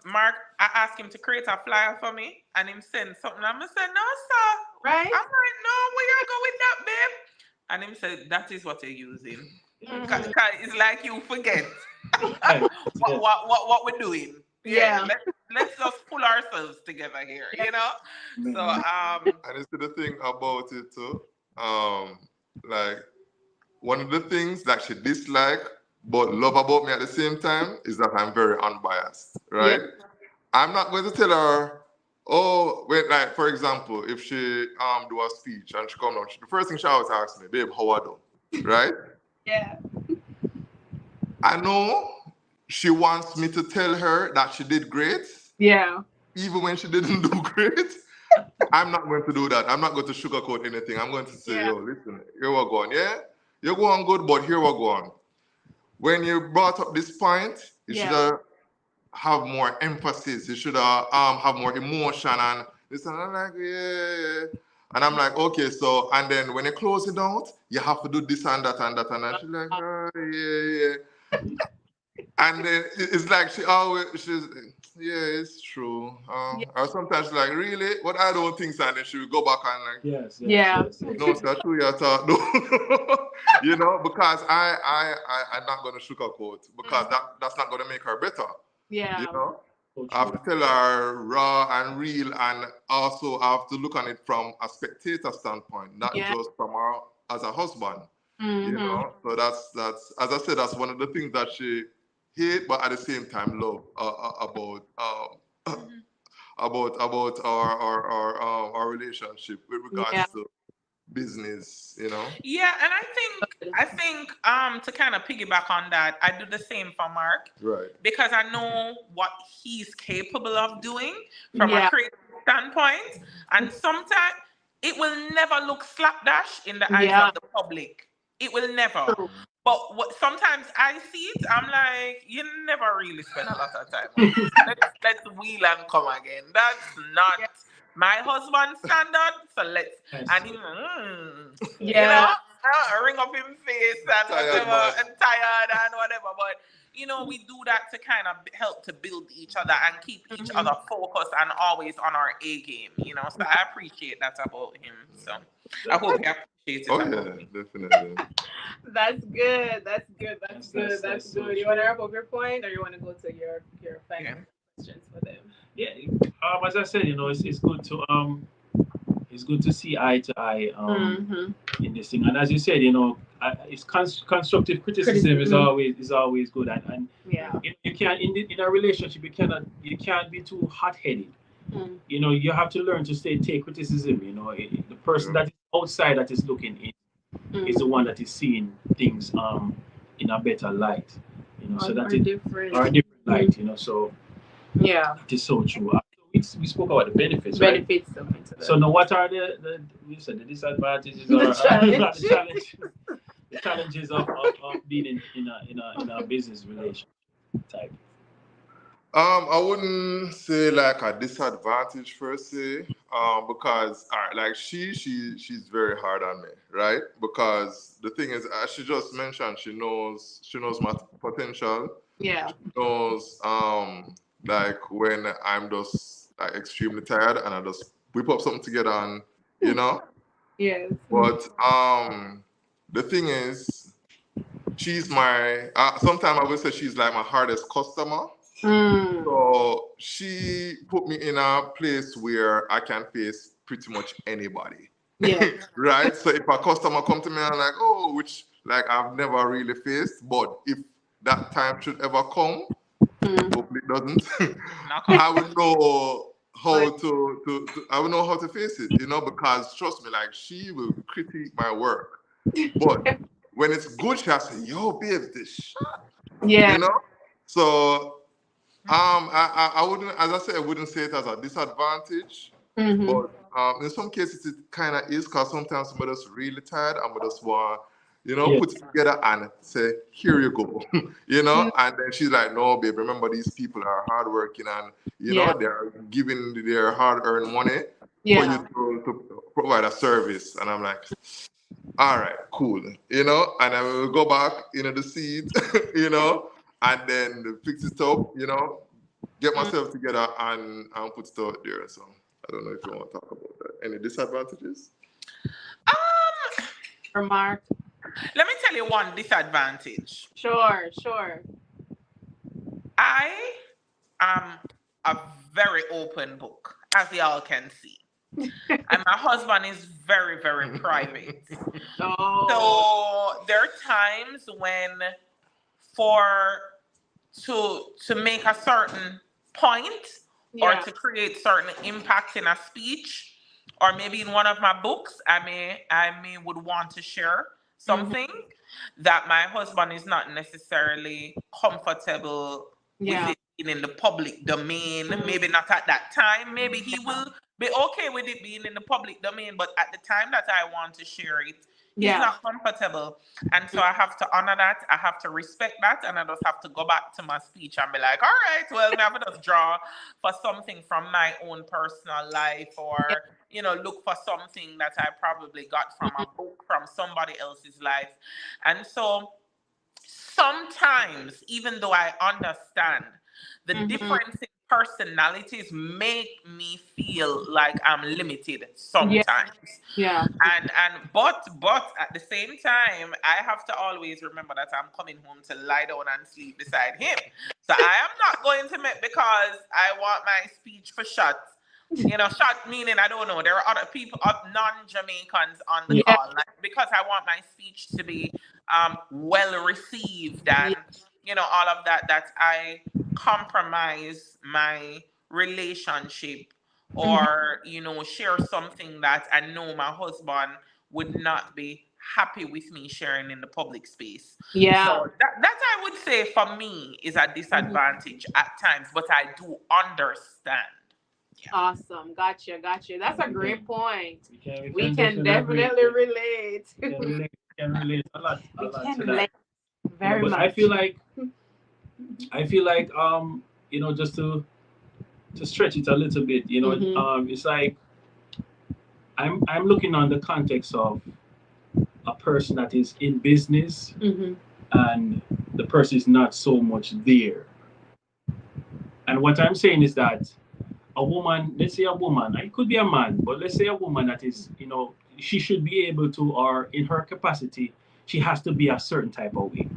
Mark, I asked him to create a flyer for me, and him send something. I'm gonna say, no, sir. Right? I'm like, no, where you go with that, babe? And him said, that is what you're using. It's like you forget what we're doing. Yeah. Let's just pull ourselves together here, So and it's the thing about it too. Like, one of the things that she disliked but love about me at the same time is that I'm very unbiased, right? Yeah. I'm not going to tell her, oh, wait, like, for example, if she do a speech and she come down, the first thing she always asks me, babe, how I do, right? Yeah. I know she wants me to tell her that she did great. Yeah. Even when she didn't do great. I'm not going to do that. I'm not going to sugarcoat anything. I'm going to say, yo, listen, here we're going. Yeah, you're going good, but here we're going. When you brought up this point, you should have more emphasis. You should have more emotion and this. And I'm like, yeah. And I'm like, okay, so, and then when you close it out, you have to do this and that and that. And she's like, oh, yeah. And then it's like she's, yeah, it's true. Or sometimes she's like, really? What I don't think so. And then she will go back and like, yes. No, it's not true. You know, because I'm not going to sugarcoat because that's not going to make her better. Yeah. You know, I have to tell her raw and real, and also I have to look on it from a spectator standpoint, not just from her as a husband. You know, so that's as I said, that's one of the things that she hate, but at the same time love about our relationship with regards to business, you know. Yeah, and I think to kind of piggyback on that, I do the same for Mark, right? Because I know what he's capable of doing from a creative standpoint, and sometimes it will never look slapdash in the eyes of the public. It will never. But sometimes I see it, I'm like, you never really spend a lot of time on this. Let's wheel and come again. That's not my husband's standard. So let's, and you know, ring up his face and whatever, and tired and whatever. But you know, we do that to kind of help to build each other and keep each other focused and always on our A game. You know, so I appreciate that about him. So I hope he appreciates it. Oh yeah, definitely. That's good. That's good. That's good. That's good. You want to wrap up your point, or you want to go to your final questions for them? Yeah. As I said, you know, it's good to see eye to eye in this thing. And as you said, you know, it's constructive criticism is always good. And you can't in a relationship you can't be too hot headed. You know, you have to learn to take criticism. You know, the person that is outside that is looking in is the one that is seeing things in a better light. You know, so that is different light. You know, so it is so true. We spoke about the benefits, right? So now, what are the disadvantages or the challenges of being in a business relationship type? I wouldn't say like a disadvantage per se, because like she's very hard on me, right? Because the thing is, as she just mentioned, she knows my potential. Yeah. She knows like when I'm just like extremely tired and I just whip up something together and you know. Yes. But the thing is, she's my sometimes I would say she's like my hardest customer. So she put me in a place where I can face pretty much anybody. Yeah. Right? So if a customer come to me and like, oh, which like I've never really faced, but if that time should ever come, hopefully it doesn't, I would know how to face it, you know, because trust me, like she will critique my work. But when it's good, she'll say, yo, babe, this shot. Yeah. You know? So I wouldn't, as I said, I wouldn't say it as a disadvantage, but in some cases it kind of is, because sometimes somebody's really tired and we just want, you know, put it together and say, here you go, you know, and then she's like, no, babe, remember these people are hardworking and, you know, they're giving their hard-earned money for you to provide a service. And I'm like, all right, cool, you know, and I will go back into the seat, you know, and then fix it up, you know, get myself together and put it out there. So I don't know if you want to talk about that. Any disadvantages? Mark. Let me tell you one disadvantage. Sure. I am a very open book, as y'all can see. And my husband is very, very private. So there are times when for to make a certain point or to create certain impact in a speech, or maybe in one of my books, I may would want to share something that my husband is not necessarily comfortable with it being in the public domain. Maybe not at that time. Maybe he will be okay with it being in the public domain, but at the time that I want to share it, he's not comfortable. And so I have to honor that. I have to respect that. And I just have to go back to my speech and be like, all right, well, I have to just draw for something from my own personal life, or, look for something that I probably got from a book, from somebody else's life. And so sometimes, even though I understand the difference in personalities make me feel like I'm limited sometimes. But at the same time, I have to always remember that I'm coming home to lie down and sleep beside him. So I am not going to make, because I want my speech for shot. Shot meaning, I don't know, there are other people, non-Jamaicans on the call, like, because I want my speech to be well received, and all of that I compromise my relationship, or share something that I know my husband would not be happy with me sharing in the public space. So that I would say for me is a disadvantage at times, but I do understand. Awesome. Gotcha. That's a great point. We can definitely relate. We can relate a lot to that. Very much. I feel like just to stretch it a little bit, it's like I'm looking on the context of a person that is in business, and the person is not so much there. And what I'm saying is that a woman, let's say a woman, it could be a man, but let's say a woman that is, she should be able to, or in her capacity, she has to be a certain type of way.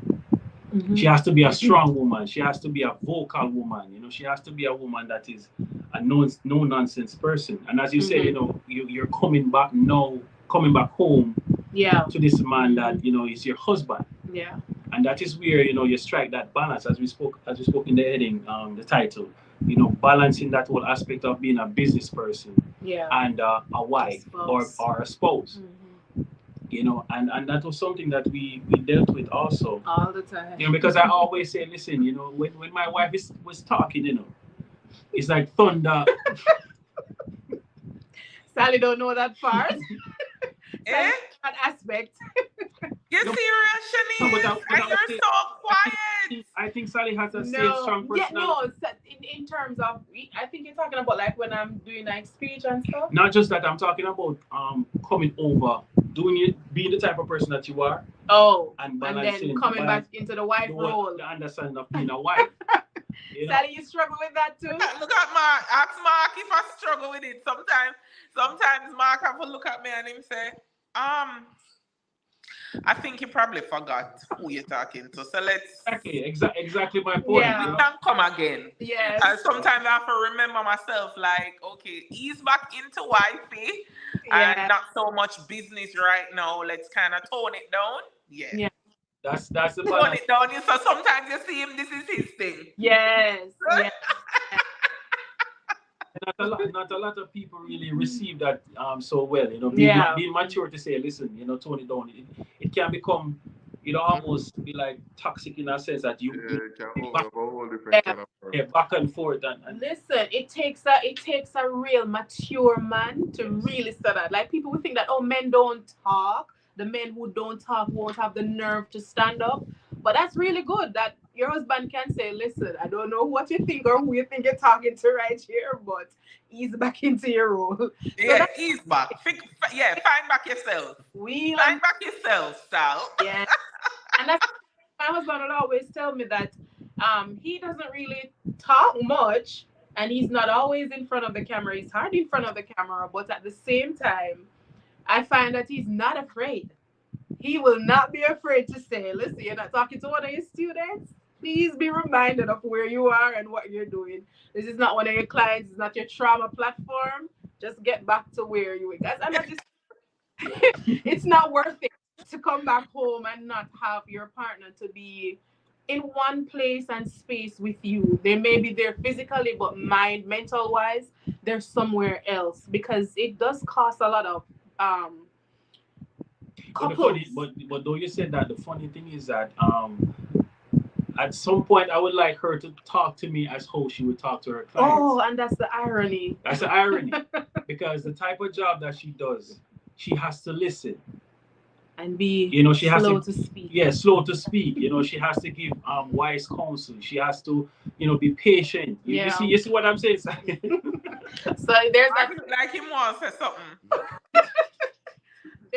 She has to be a strong woman. She has to be a vocal woman. She has to be a woman that is a no nonsense person. And as you said, you're coming back home to this man that is your husband. And that is where you strike that balance, as we spoke in the heading, the title. Balancing that whole aspect of being a business person and a wife or a spouse. And that was something that we dealt with also all the time. Because I always say, listen, when my wife was talking, it's like thunder. Sally don't know that part. That aspect. You're serious, Shanice? And you're so quiet. I think Sally has a strong personality. In terms of, I think you're talking about like when I'm doing like speech and stuff. Not just that, I'm talking about coming over, doing it, being the type of person that you are. Oh, and then coming back into the wife role. The understanding of being a wife. Sally, you struggle with that too? Look at Mark. Ask Mark if I struggle with it. Sometimes Mark have to look at me and him say, I think you probably forgot who you're talking to. So let's exactly my point. We can come again. Yes. And sometimes I have to remember myself, like, okay, ease back into wifey and not so much business right now. Let's kind of tone it down. Yeah. That's the tone it down. So sometimes you see him, this is his thing. Yes. Not a lot of people really receive that so well, being mature to say, listen, tone it down. It can become, almost be like toxic in a sense that you back and forth. And listen, it takes a real mature man to really say that. Like people would think that, men don't talk. The men who don't talk won't have the nerve to stand up. But that's really good that your husband can say, listen, I don't know what you think or who you think you're talking to right here, but ease back into your role. Ease back. Find back yourself. Find back yourself, Sal. Yeah. And that's my husband would always tell me that he doesn't really talk much and he's not always in front of the camera. He's hardly in front of the camera, but at the same time, I find that he's not afraid. He will not be afraid to say, listen, you're not talking to one of your students. Please be reminded of where you are and what you're doing. This is not one of your clients. It's not your trauma platform. Just get back to where you were. Guys, it's not worth it to come back home and not have your partner to be in one place and space with you. They may be there physically, but mental wise, they're somewhere else, because it does cost a lot of But the couples. funny, but though you said that, the funny thing is that at some point I would like her to talk to me as how she would talk to her clients. Oh, and that's the irony. That's the irony, because the type of job that she does, she has to listen. And be She has slow to speak. Yeah, slow to speak. She has to give wise counsel. She has to, be patient. You see what I'm saying? So there's that. Like him wants to say something.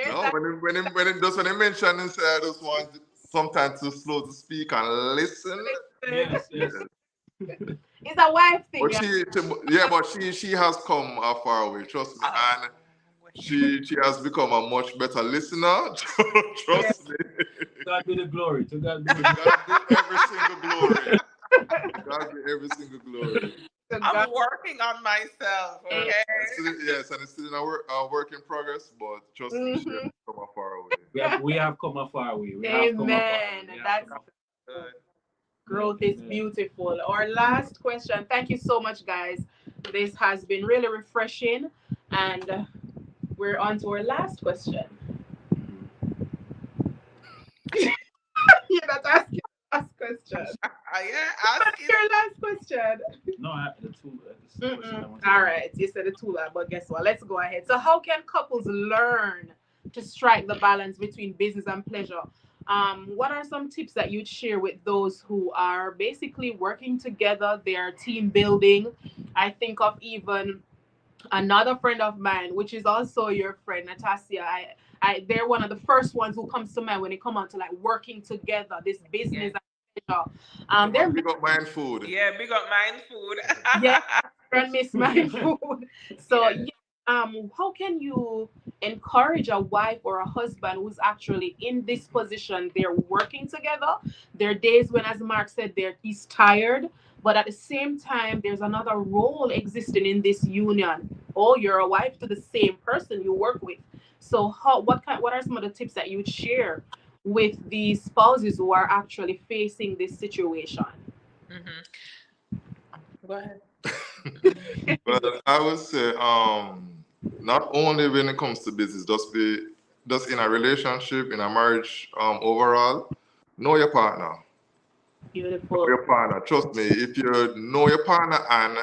No, when he mentioned and said, I just want sometimes to slow to speak and listen. Yes. It's a wife thing. But she has come far away, trust me, and she has become a much better listener. Trust me. God be the glory. To God be the glory. God be every single glory. God be every single glory. I'm working on myself, okay? Yes, and it's still in a work in progress, but trust me, she has come far away. We have come a far way. Amen. That's good. Growth is beautiful. Our last question. Thank you so much, guys. This has been really refreshing, and we're on to our last question. You're not asking the last question. What's your last question? No, the two. All right, you said the two, but guess what? Let's go ahead. So, how can couples learn to strike the balance between business and pleasure? What are some tips that you'd share with those who are basically working together? They are team building. I think of even another friend of mine, which is also your friend, Natasha. They're one of the first ones who comes to mind when it comes on to like working together, this business and they're big up Mind Food. Yeah, big up Mind Food. Yeah, and Miss Mind Food. So how can you encourage a wife or a husband who's actually in this position? They're working together. There are days when, as Mark said, he's tired, but at the same time, there's another role existing in this union. Oh, you're a wife to the same person you work with. So what are some of the tips that you'd share with the spouses who are actually facing this situation? Go ahead. But I would say, not only when it comes to business, just in a relationship, in a marriage, overall, know your partner. Beautiful. Know your partner. Trust me, if you know your partner and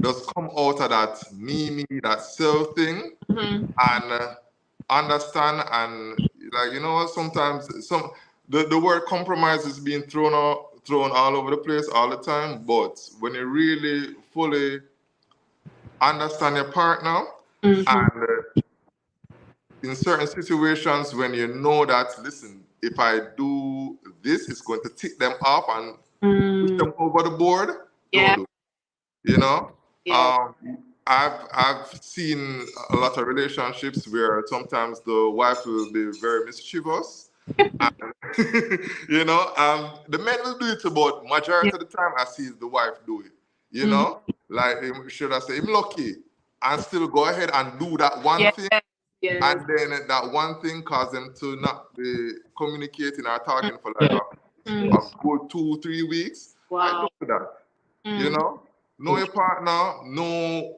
just come out of that that self thing, and understand, and sometimes the word compromise is being thrown all over the place all the time, but when you really fully understand your partner, and in certain situations when you know that, listen, if I do this, it's going to tick them off and push them over the board, don't do it. I've seen a lot of relationships where sometimes the wife will be very mischievous. And, the men will do it, but majority of the time I see the wife do it. Like, should I say, I'm lucky, and still go ahead and do that one thing. Yes. And then that one thing cause them to not be communicating or talking for like a good 2-3 weeks. Wow. I don't do that. Know your partner, know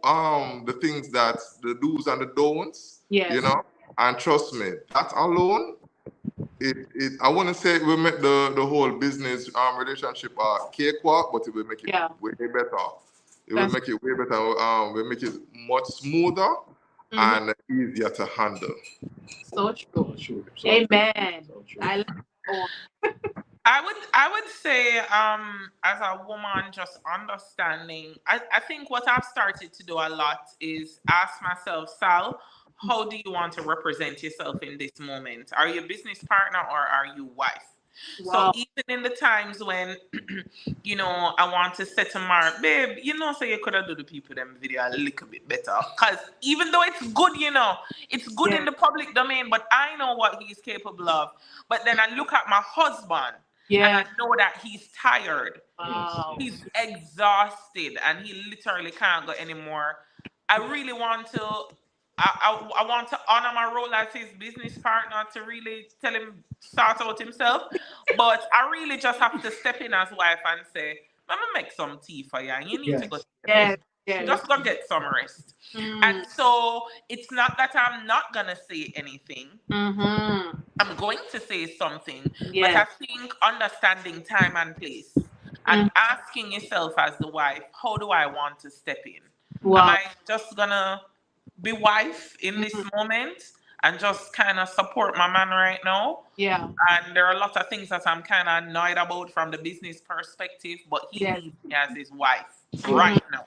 the things that the do's and the don'ts. Yes. And trust me, that alone, it I wouldn't say it will make the whole business relationship cakewalk, but it will make it way better. It will make it way better. Will make it much smoother and easier to handle. So true. Amen. I would say, as a woman, just understanding. I think what I've started to do a lot is ask myself, Sal, how do you want to represent yourself in this moment? Are you a business partner or are you wife? Wow. So even in the times when, I want to say to Mark, babe, so you could have done the people them video a little bit better. Because even though it's good, it's good in the public domain, but I know what he's capable of. But then I look at my husband and I know that he's tired. Wow. He's exhausted and he literally can't go anymore. I really want to I want to honor my role as his business partner to really tell him sort out himself. But I really just have to step in as wife and say, Mama, make some tea for you and you need to go to bed. Just go get some rest. And so it's not that I'm not gonna say anything. I'm going to say something, but I think understanding time and place and asking yourself as the wife, how do I want to step in? Am I just gonna be wife in this moment and just kind of support my man right now? Yeah. And there are a lot of things that I'm kind of annoyed about from the business perspective, but he needs me as his wife right now.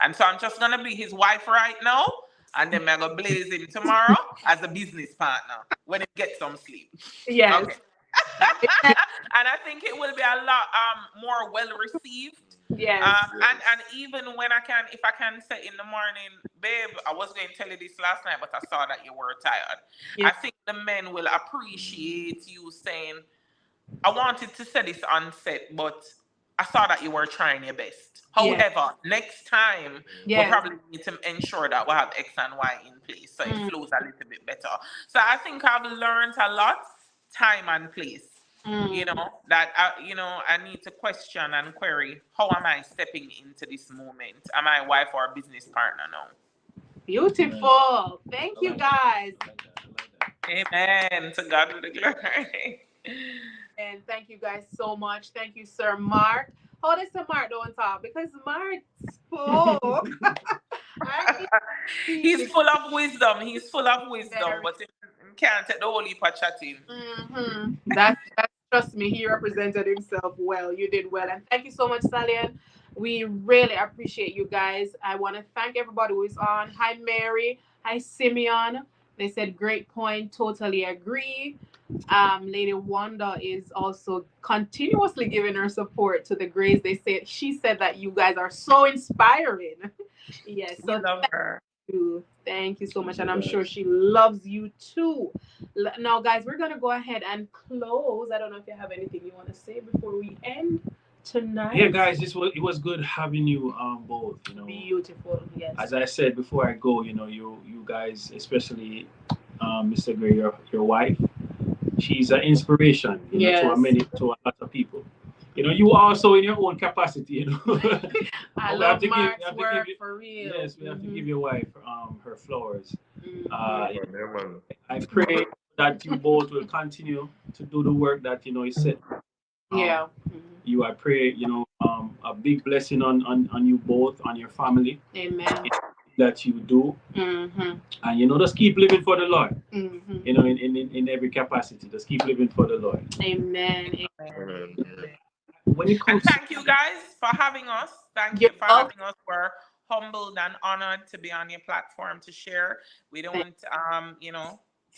And so I'm just gonna be his wife right now, and then I'm gonna blaze him tomorrow as a business partner when he gets some sleep. Yes. Okay. And I think it will be a lot more well received. Yes. And even when if I can say in the morning, babe, I was going to tell you this last night, but I saw that you were tired. I think the men will appreciate you saying, I wanted to say this on set, but I saw that you were trying your best. However, next time, we'll probably need to ensure that we have X and Y in place so it flows a little bit better. So I think I've learned a lot, time and place. You know, that, I need to question and query, how am I stepping into this moment? Am I a wife or a business partner now? Beautiful. Thank you, guys. Amen. To God be the glory. And thank you guys so much. Thank you, Sir Mark. Hold it, Sir Mark, don't talk because Mark spoke. He's full of wisdom. He's full of wisdom, but he can't take the whole heap of chatting. That's trust me, he represented himself well. You did well. And thank you so much, Salian. We really appreciate you guys. I want to thank everybody who is on. Hi, Mary. Hi, Simeon. They said, great point. Totally agree. Lady Wanda is also continuously giving her support to the Grays. She said that you guys are so inspiring. Yes. So love her. Thank you so much. And I'm sure she loves you too. Now, guys, we're going to go ahead and close. I don't know if you have anything you want to say before we end tonight. Yeah, guys, it was good having you both. Beautiful. Yes. As I said before I go, you guys, especially Mr. Gray, your wife, she's an inspiration. To a lot of people. You also in your own capacity. I love Mark's work for real. Yes, we have to give your wife her flowers. I pray that you both will continue to do the work that is set. I pray a big blessing on you both, on your family. Amen. That you do, and just keep living for the Lord. In every capacity, just keep living for the Lord. Amen. And thank you guys for having us. Thank you for having us. We're humbled and honored to be on your platform to share. We don't,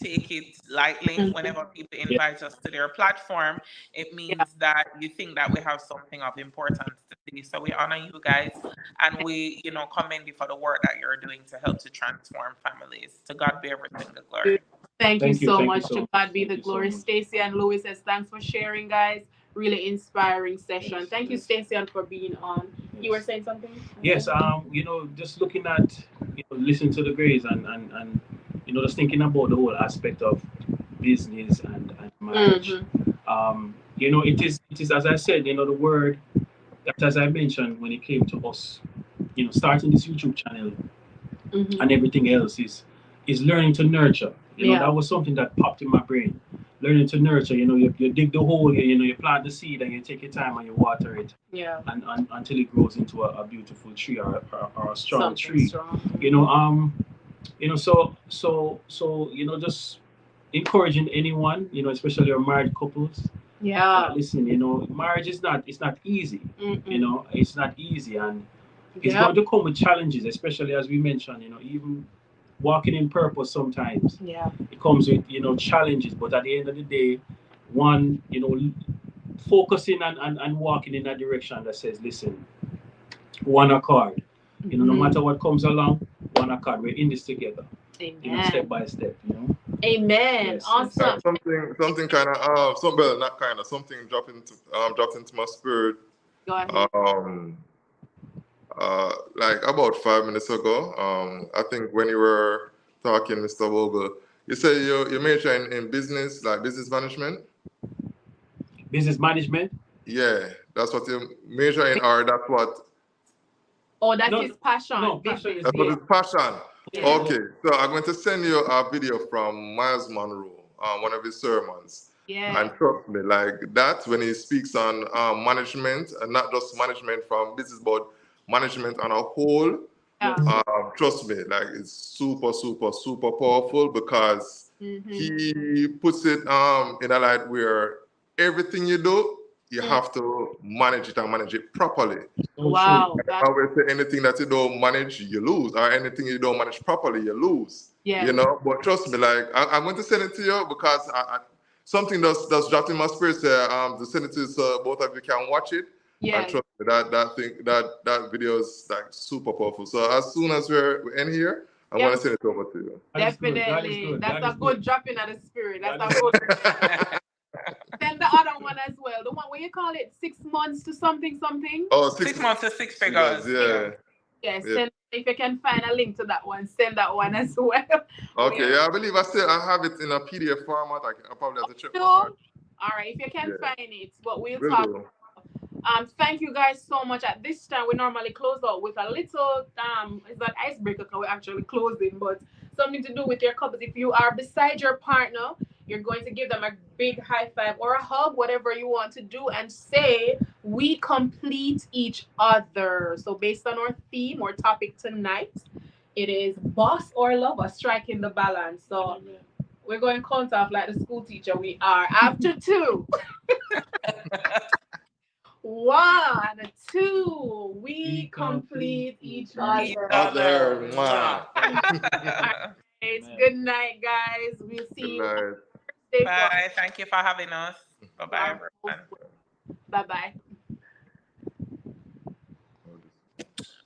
take it lightly whenever people invite us to their platform. It means that you think that we have something of importance to say. So we honor you guys, and we, commend you for the work that you're doing to help to transform families. To God be everything the glory. Thank you so much. To God be the glory. Stacey and Louis says thanks for sharing, guys. Really inspiring session. Thank you, Stacey, for being on. You were saying something? Yes. Just looking at, listening to the Grays and just thinking about the whole aspect of business and marriage. It is as I said, the word that, as I mentioned when it came to us, starting this YouTube channel and everything else is learning to nurture. That was something that popped in my brain. Learning to nurture, you dig the hole, you plant the seed and you take your time and you water it. Yeah. And until it grows into a beautiful tree or a strong tree. So just encouraging anyone, especially your married couples. Yeah. Listen, marriage is not easy. It's not easy, and it's going to come with challenges, especially as we mentioned, even walking in purpose sometimes. Yeah. It comes with, challenges, but at the end of the day, one, focusing and walking in that direction that says, listen, one accord. No matter what comes along, one accord. We're in this together. Amen. Step by step. Amen. Yes, awesome. Something kind of something dropped into my spirit. Go ahead. Like about 5 minutes ago. I think when you were talking, Mr. Bogle. You say you major in business, like business management? Business management? Yeah, that's what you major in, or that's what? Oh, that's his passion. No, passion is That's what his passion. Yeah. Okay, so I'm going to send you a video from Miles Monroe, one of his sermons. Yeah. And trust me, like that, when he speaks on management, and not just management from business, but management on a whole, Yeah. trust me, like it's super, super, super powerful because he puts it in a light where everything you do, you have to manage it and manage it properly. Wow. I always say anything that you don't manage, you lose, or anything you don't manage properly, you lose. Yeah. You know, but trust me, like I'm going to send it to you because something that's dropped in my spirit there. To send it to you so both of you can watch it. Yeah. And trust me, that video is like super powerful. So as soon as we're in here, I'm going to send it over to you. Definitely. That's a good drop in of the spirit. That's a good. Then the other one as well. The one where you call it 6 months to something. Oh, 6 months to 6 figures. Yeah. Yes. Yeah. If you can find a link to that one, send that one as well. Okay. Yeah, I believe I have it in a PDF format. I probably have to check. All right. If you can find it, but we'll talk. Thank you guys so much. At this time, we normally close out with a little it's not icebreaker because we're actually closing, but something to do with your couples. If you are beside your partner, you're going to give them a big high five or a hug, whatever you want to do, and say, we complete each other. So based on our theme or topic tonight, it is boss or lover, striking the balance. So we're going to count off like the school teacher we are. After 2. 1, 2, we complete each other. Good night, guys. We'll see you. Bye. Thank you for having us. Bye-bye, everyone. Bye-bye.